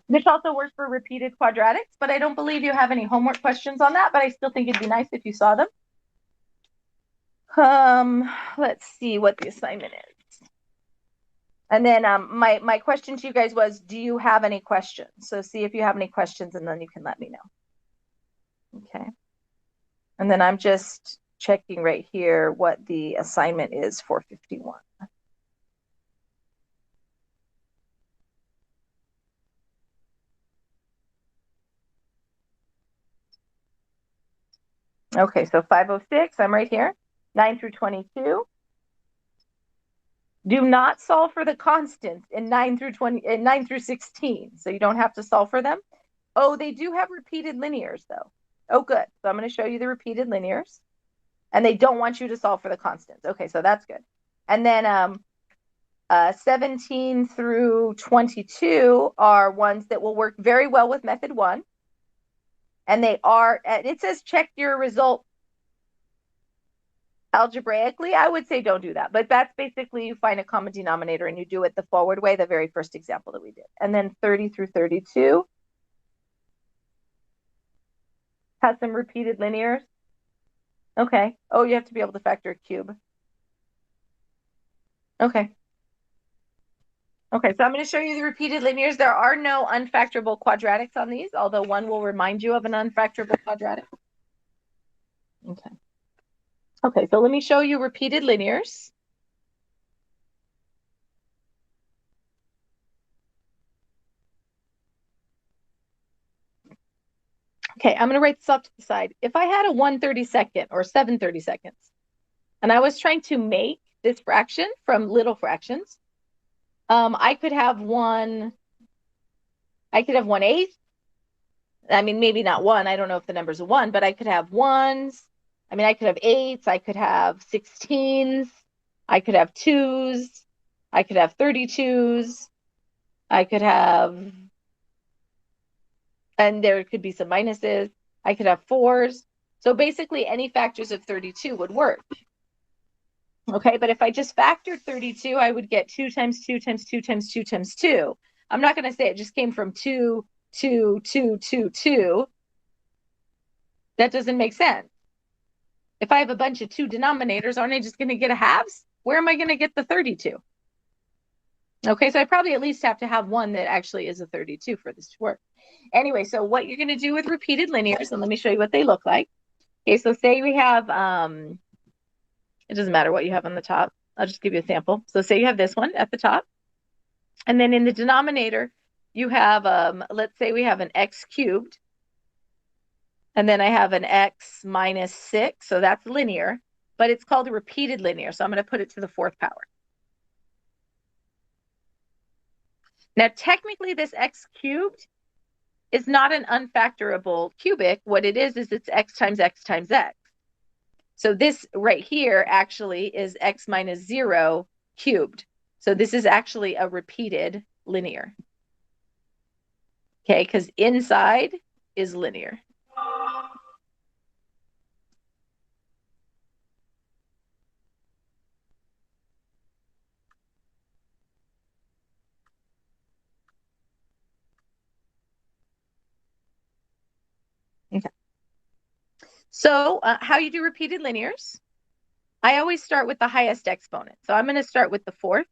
This also works for repeated quadratics, but I don't believe you have any homework questions on that, but I still think it'd be nice if you saw them. Let's see what the assignment is. And then my question to you guys was, do you have any questions? So see if you have any questions and then you can let me know. Okay. And then I'm just checking right here what the assignment is for 51. Okay, so 506, I'm right here, 9 through 22. Do not solve for the constants in 9 through 16. So you don't have to solve for them. Oh, they do have repeated linears though. Oh, good. So I'm going to show you the repeated linears. And they don't want you to solve for the constants. Okay, so that's good. And then 17 through 22 are ones that will work very well with method 1. And they are, it says check your result algebraically. I would say don't do that, but that's basically you find a common denominator and you do it the forward way, the very first example that we did. And then 30 through 32 has some repeated linears. Okay. Oh, you have to be able to factor a cube. Okay. Okay, so I'm going to show you the repeated linears. There are no unfactorable quadratics on these, although one will remind you of an unfactorable quadratic. Okay. Okay, so let me show you repeated linears. Okay, I'm going to write this off to the side. If I had a 1/32 or 7/32, and I was trying to make this fraction from little fractions, I could have 1/8. I mean, maybe not 1. I don't know if the number's a 1, but I could have 1s. I mean, I could have 8s. I could have 16s. I could have 2s. I could have 32s. I could have, and there could be some minuses. I could have 4s. So basically any factors of 32 would work. Okay, but if I just factored 32, I would get 2 times 2 times 2 times 2 times 2. I'm not going to say it just came from 2, 2, 2, 2, 2. That doesn't make sense. If I have a bunch of 2 denominators, aren't I just going to get a halves? Where am I going to get the 32? Okay, so I probably at least have to have one that actually is a 32 for this to work. Anyway, so what you're going to do with repeated linears, and let me show you what they look like. Okay, so say we have, it doesn't matter what you have on the top. I'll just give you a sample. So say you have this one at the top. And then in the denominator, you have, let's say we have an x cubed. And then I have an x minus 6. So that's linear, but it's called a repeated linear. So I'm going to put it to the 4th power. Now, technically, this x cubed is not an unfactorable cubic. What it is it's x times x times x. So this right here actually is x minus 0 cubed. So this is actually a repeated linear. Okay, because inside is linear. Okay. So how you do repeated linears? I always start with the highest exponent. So I'm going to start with the 4th.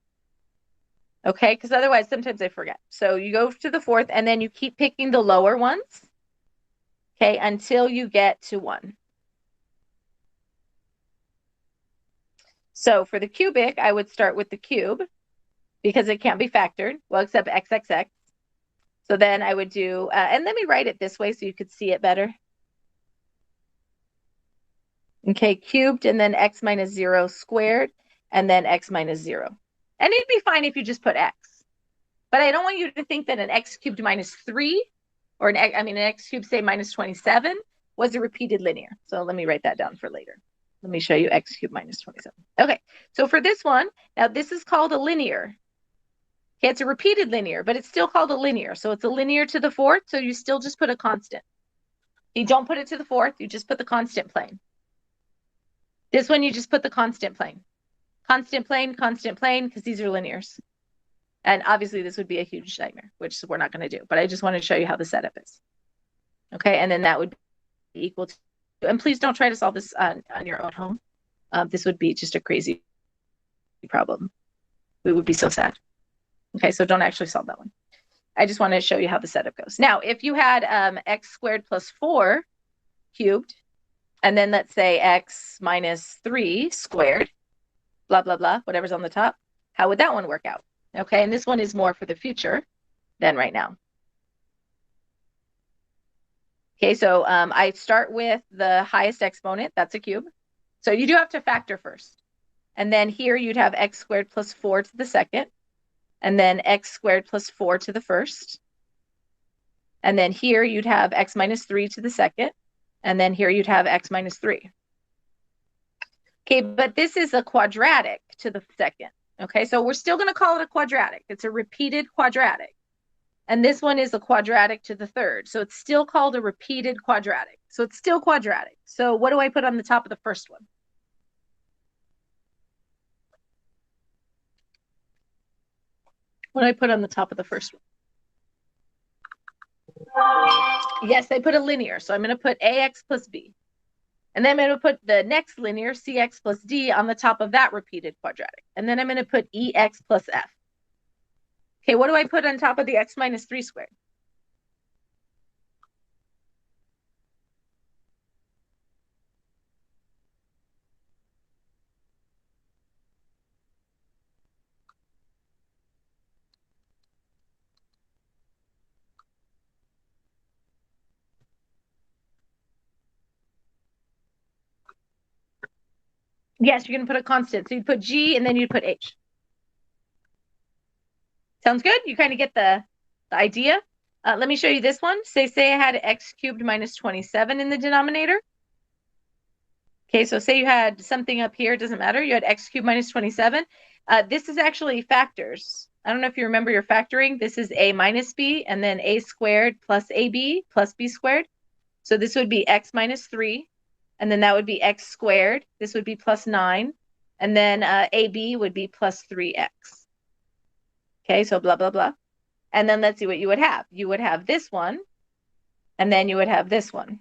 Okay, because otherwise sometimes I forget. So you go to the 4th and then you keep picking the lower ones. Okay, until you get to 1. So for the cubic, I would start with the cube because it can't be factored. Well, except xxx. So then I would do, and let me write it this way so you could see it better. Okay, cubed and then x minus 0 squared and then x minus 0. And it'd be fine if you just put x. But I don't want you to think that an x cubed minus 3 or an x cubed, say, minus 27 was a repeated linear. So let me write that down for later. Let me show you x cubed minus 27. Okay, so for this one, now this is called a linear. Okay, it's a repeated linear, but it's still called a linear. So it's a linear to the fourth, so you still just put a constant. You don't put it to the fourth, you just put the constant plane. This one, you just put the constant plane. Constant plane, because these are linears. And obviously this would be a huge nightmare, which we're not going to do, but I just want to show you how the setup is. Okay, and then that would be equal to, and please don't try to solve this on your own home. This would be just a crazy problem. We would be so sad. Okay, so don't actually solve that one. I just want to show you how the setup goes. Now, if you had x squared plus 4 cubed, and then let's say x minus 3 squared, blah, blah, blah, whatever's on the top, how would that one work out? Okay, and this one is more for the future than right now. Okay, so I start with the highest exponent, that's a cube. So you do have to factor first. And then here you'd have x squared plus 4 to the second, and then x squared plus 4 to the first. And then here you'd have x minus 3 to the second, and then here you'd have x minus 3. Okay, but this is a quadratic to the second. Okay, so we're still going to call it a quadratic. It's a repeated quadratic. And this one is a quadratic to the third. So it's still called a repeated quadratic. So it's still quadratic. So what do I put on the top of the first one? What do I put on the top of the first one? Yes, I put a linear. So I'm going to put ax plus b. And then I'm going to put the next linear, cx plus d, on the top of that repeated quadratic. And then I'm going to put ex plus f. Okay, what do I put on top of the x minus 3 squared? Yes, you're going to put a constant. So you'd put g and then you'd put h. Sounds good? You kind of get the idea? Let me show you this one. Say I had x cubed minus 27 in the denominator. Okay, so say you had something up here, it doesn't matter. You had x cubed minus 27. This is actually factors. I don't know if you remember your factoring. This is a minus b, and then a squared plus ab plus b squared. So this would be x minus 3, and then that would be x squared. This would be plus 9, and then ab would be plus 3x. Okay, so blah, blah, blah. And then let's see what you would have. You would have this one, and then you would have this one.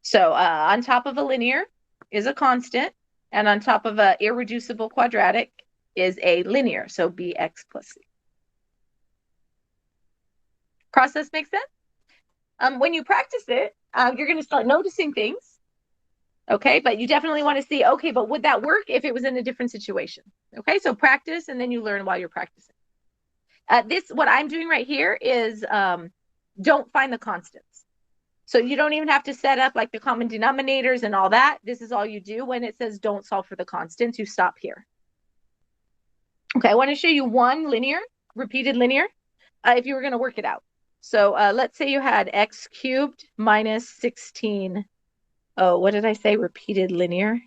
So on top of a linear is a constant, and on top of an irreducible quadratic is a linear, so bx plus c. Process makes sense? When you practice it, you're going to start noticing things, okay? But you definitely want to see, okay, but would that work if it was in a different situation? Okay, so practice, and then you learn while you're practicing. What I'm doing right here is don't find the constants. So you don't even have to set up like the common denominators and all that. This is all you do. When it says don't solve for the constants, you stop here. Okay, I want to show you one linear, repeated linear, if you were going to work it out. So let's say you had x cubed minus 16. Oh, what did I say? Repeated linear.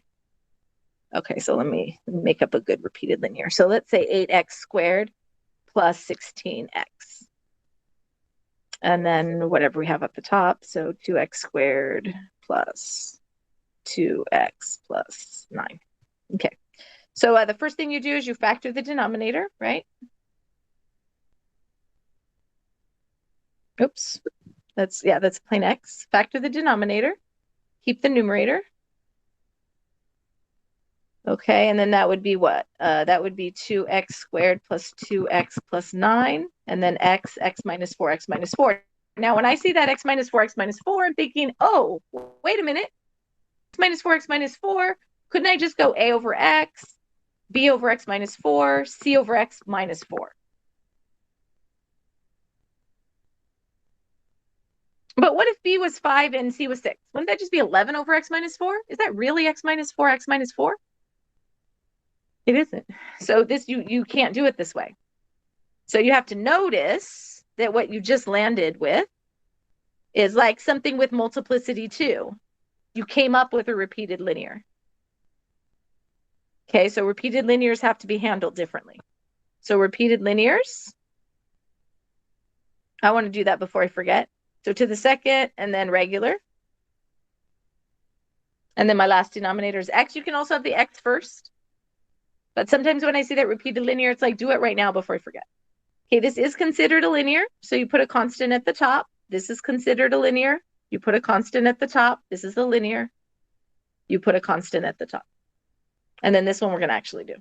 Okay, so let me make up a good repeated linear. So let's say 8x squared plus 16x. And then whatever we have at the top, so 2x squared plus 2x plus 9. Okay, so the first thing you do is you factor the denominator, right? Oops, that's plain x. Factor the denominator, keep the numerator. Okay, and then that would be what? That would be 2x squared plus 2x plus 9, and then x minus 4, x minus 4. Now, when I see that x minus 4, I'm thinking, oh, wait a minute. X minus 4, x minus 4, couldn't I just go a over x, b over x minus 4, c over x minus 4? But what if B was 5 and C was 6? Wouldn't that just be 11 over x minus 4? Is that really x minus 4, x minus 4? It isn't. So this you can't do it this way. So you have to notice that what you just landed with is like something with multiplicity 2. You came up with a repeated linear. Okay, so repeated linears have to be handled differently. So repeated linears, I want to do that before I forget. So to the second and then regular. And then my last denominator is x. You can also have the x first. But sometimes when I see that repeated linear, it's like, do it right now before I forget. Okay, this is considered a linear. So you put a constant at the top. This is considered a linear. You put a constant at the top. This is the linear. You put a constant at the top. And then this one we're going to actually do.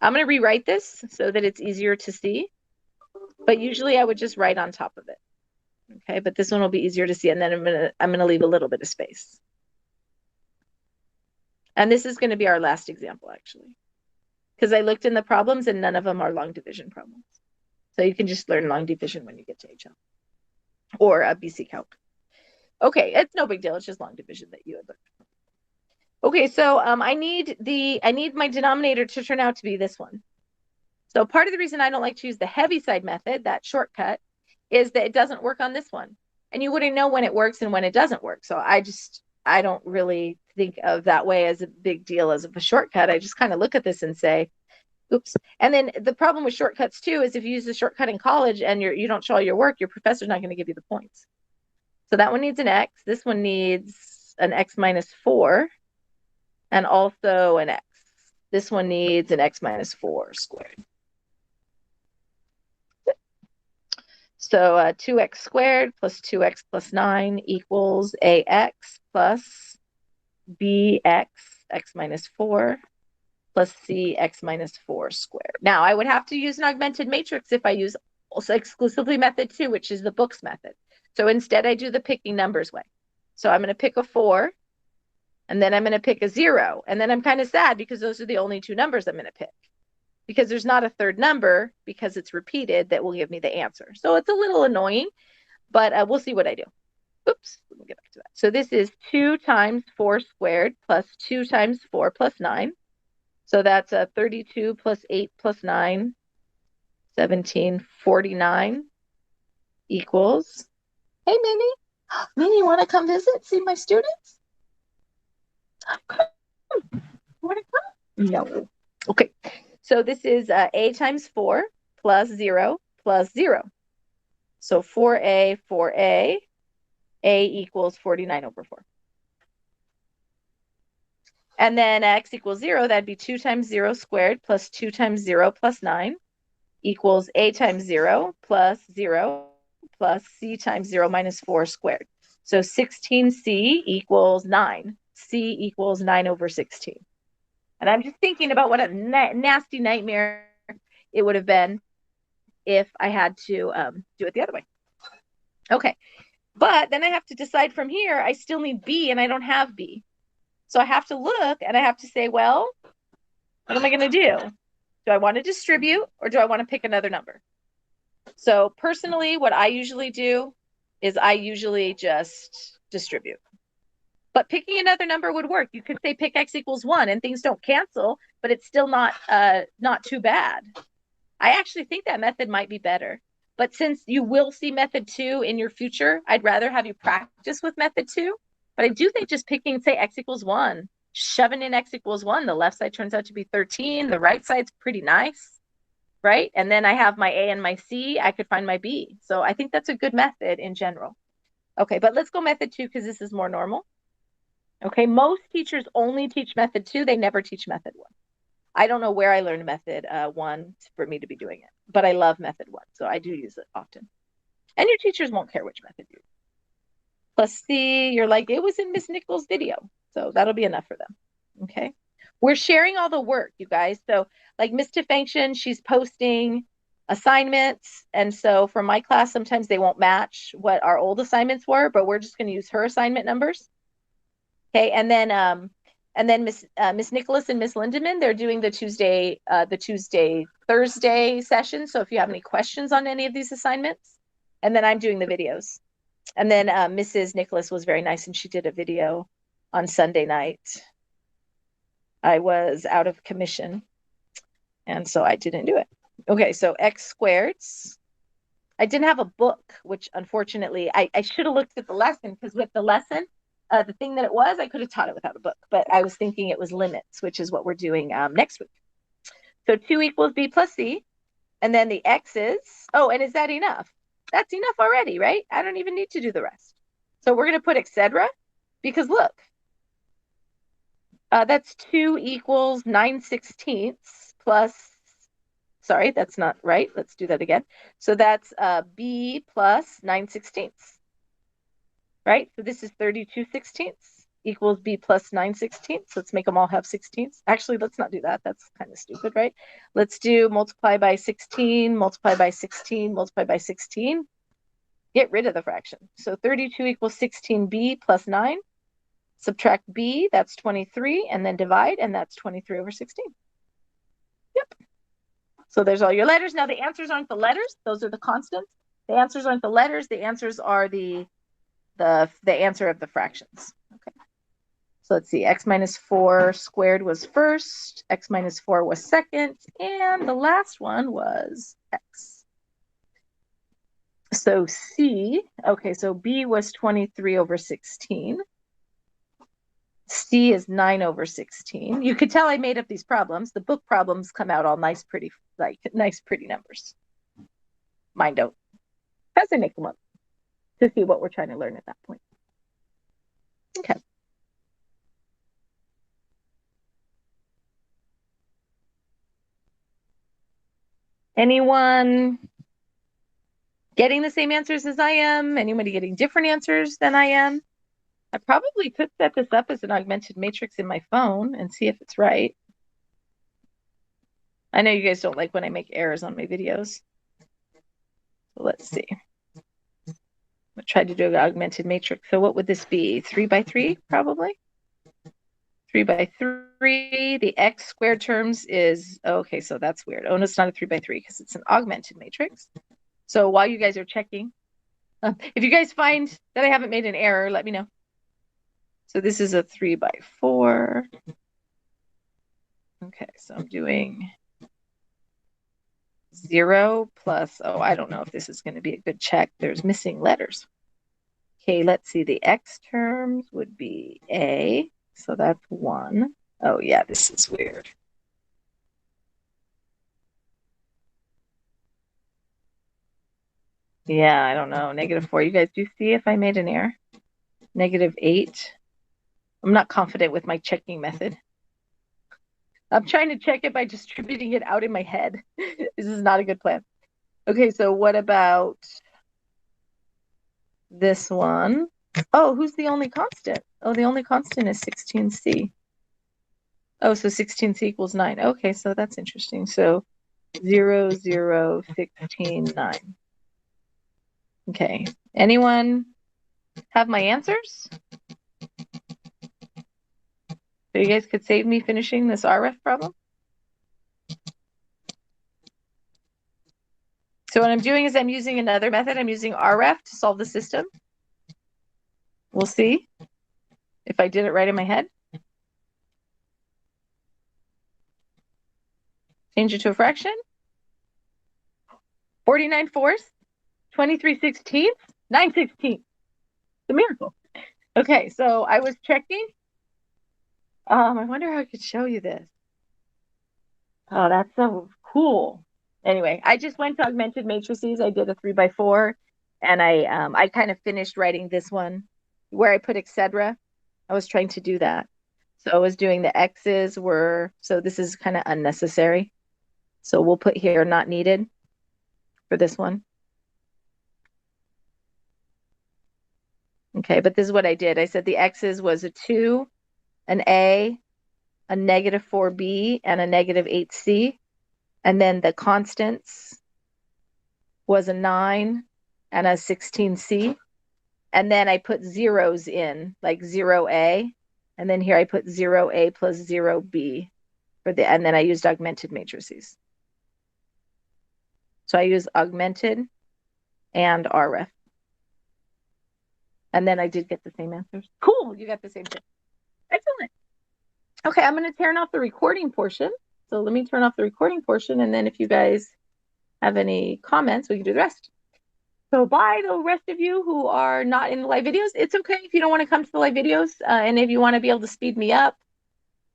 I'm going to rewrite this so that it's easier to see. But usually I would just write on top of it. Okay, but this one will be easier to see. And then I'm going to leave a little bit of space. And this is going to be our last example, actually. Because I looked in the problems and none of them are long division problems. So you can just learn long division when you get to HL. Or a BC Calc. Okay, it's no big deal. It's just long division that you had looked for. Okay, so I need my denominator to turn out to be this one. So part of the reason I don't like to use the Heaviside method, that shortcut, is that it doesn't work on this one. And you wouldn't know when it works and when it doesn't work. So I don't really think of that way as a big deal as a shortcut. I just kind of look at this and say, oops. And then the problem with shortcuts too is if you use the shortcut in college and you don't show all your work, your professor's not going to give you the points. So that one needs an x. This one needs an x minus 4 and also an x. This one needs an x minus 4 squared. So 2x squared plus 2x plus 9 equals ax plus bx, x minus 4, plus c, x minus 4 squared. Now, I would have to use an augmented matrix if I use also exclusively method 2, which is the books method. So instead, I do the picking numbers way. So I'm going to pick a 4, and then I'm going to pick a 0. And then I'm kind of sad because those are the only 2 numbers I'm going to pick. Because there's not a third number, because it's repeated, that will give me the answer. So it's a little annoying, but we'll see what I do. Oops, let me get back to that. So this is 2 times 4 squared plus 2 times 4 plus 9. So that's 32 plus 8 plus 9, 17, 49 equals, hey, Minnie. Minnie, you want to come visit, see my students? You want to come? No. Okay. So this is a times 4 plus 0 plus 0. So 4a, a equals 49 over 4. And then x equals 0, that'd be 2 times 0 squared plus 2 times 0 plus 9 equals a times 0 plus 0 plus c times 0 minus 4 squared. So 16c equals 9. C equals 9 over 16. And I'm just thinking about what a nasty nightmare it would have been if I had to do it the other way. Okay. But then I have to decide from here, I still need B and I don't have B. So I have to look and I have to say, well, what am I going to do? Do I want to distribute or do I want to pick another number? So personally, what I usually do is I usually just distribute. But picking another number would work. You could say pick x equals 1 and things don't cancel, but it's still not too bad. I actually think that method might be better. But since you will see method 2 in your future, I'd rather have you practice with method 2. But I do think just picking, say, x equals 1, shoving in x equals 1, the left side turns out to be 13. The right side's pretty nice, right? And then I have my A and my C. I could find my B. So I think that's a good method in general. Okay, but let's go method 2 because this is more normal. Okay, most teachers only teach method 2. They never teach method 1. I don't know where I learned method 1 for me to be doing it, but I love method 1, so I do use it often. And your teachers won't care which method you use. Plus C, you're like, it was in Miss Nichols' video, so that'll be enough for them, okay? We're sharing all the work, you guys. So like Miss Tifanction, she's posting assignments, and so for my class, sometimes they won't match what our old assignments were, but we're just going to use her assignment numbers. Okay, and then Miss Nicholas and Miss Lindemann, they're doing the Tuesday, Thursday session. So if you have any questions on any of these assignments, And then I'm doing the videos. And then Mrs. Nicholas was very nice and she did a video on Sunday night. I was out of commission, and so I didn't do it. Okay, so x squared. I didn't have a book, which unfortunately I should have looked at the lesson, because with the lesson, the thing that it was, I could have taught it without a book, but I was thinking it was limits, which is what we're doing next week. So 2 equals b plus c, and then the x's. Oh, and is that enough? That's enough already, right? I don't even need to do the rest. So we're going to put etc. because look, that's 2 equals 9/16 plus, sorry, that's not right. Let's do that again. So that's b plus 9/16, right? So this is 32/16 equals b plus 9/16. Let's make them all have 16ths. Actually, let's not do that. That's kind of stupid, right? Let's do multiply by 16, multiply by 16, multiply by 16. Get rid of the fraction. So 32 equals 16b plus 9. Subtract b, that's 23, and then divide, and that's 23 over 16. Yep. So there's all your letters. Now the answers aren't the letters. Those are the constants. The answers aren't the letters. The answers are the answer of the fractions. Okay. So let's see. X minus 4 squared was first. X minus 4 was second. And the last one was x. So C, okay, so B was 23 over 16. C is 9 over 16. You could tell I made up these problems. The book problems come out all nice, pretty, like nice, pretty numbers. Mine don't. Because I make them up to see what we're trying to learn at that point. Okay. Anyone getting the same answers as I am? Anybody getting different answers than I am? I probably could set this up as an augmented matrix in my phone and see if it's right. I know you guys don't like when I make errors on my videos. So let's see. I tried to do an augmented matrix. So what would this be? 3 by 3, probably? 3 by 3. The x squared terms is, okay, so that's weird. Oh, no, it's not a 3 by 3 because it's an augmented matrix. So while you guys are checking, if you guys find that I haven't made an error, let me know. So this is a 3 by 4. Okay, so I'm doing 0 plus, oh, I don't know if this is going to be a good check. There's missing letters. Okay, let's see. The x terms would be a, so that's 1. Oh, yeah, this is weird. Yeah, I don't know. -4. You guys do see if I made an error? -8. I'm not confident with my checking method. I'm trying to check it by distributing it out in my head. This is not a good plan. Okay, so what about this one? Oh, who's the only constant? Oh, the only constant is 16c. Oh, so 16c equals 9. Okay, so that's interesting. So 0, 0, 16, 9. Okay, anyone have my answers? So you guys could save me finishing this RF problem? So what I'm doing is I'm using another method. I'm using RF to solve the system. We'll see if I did it right in my head. Change it to a fraction. 49/4, 23/16, 9/16. It's a miracle. Okay, so I was checking. I wonder how I could show you this. Oh, that's so cool. Anyway, I just went to augmented matrices. I did a 3 by 4, and I kind of finished writing this one where I put etc. I was trying to do that. So I was doing the x's were, so this is kind of unnecessary. So we'll put here not needed for this one. Okay, but this is what I did. I said the x's was a 2, an a -4b, and a -8c. And then the constants was a 9 and a 16c. And then I put zeros in, like 0a. And then here I put 0a plus 0b for the, and then I used augmented matrices. So I use augmented and RF. And then I did get the same answers. Cool, you got the same thing. Excellent. Okay, I'm going to turn off the recording portion. So let me turn off the recording portion, and then if you guys have any comments, we can do the rest. So bye, the rest of you who are not in the live videos. It's okay if you don't want to come to the live videos, and if you want to be able to speed me up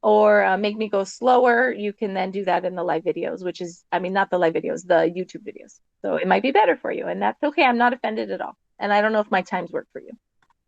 or make me go slower, you can then do that in the live videos, which is, I mean, not the live videos, the YouTube videos. So it might be better for you, and that's okay. I'm not offended at all. And I don't know if my times work for you.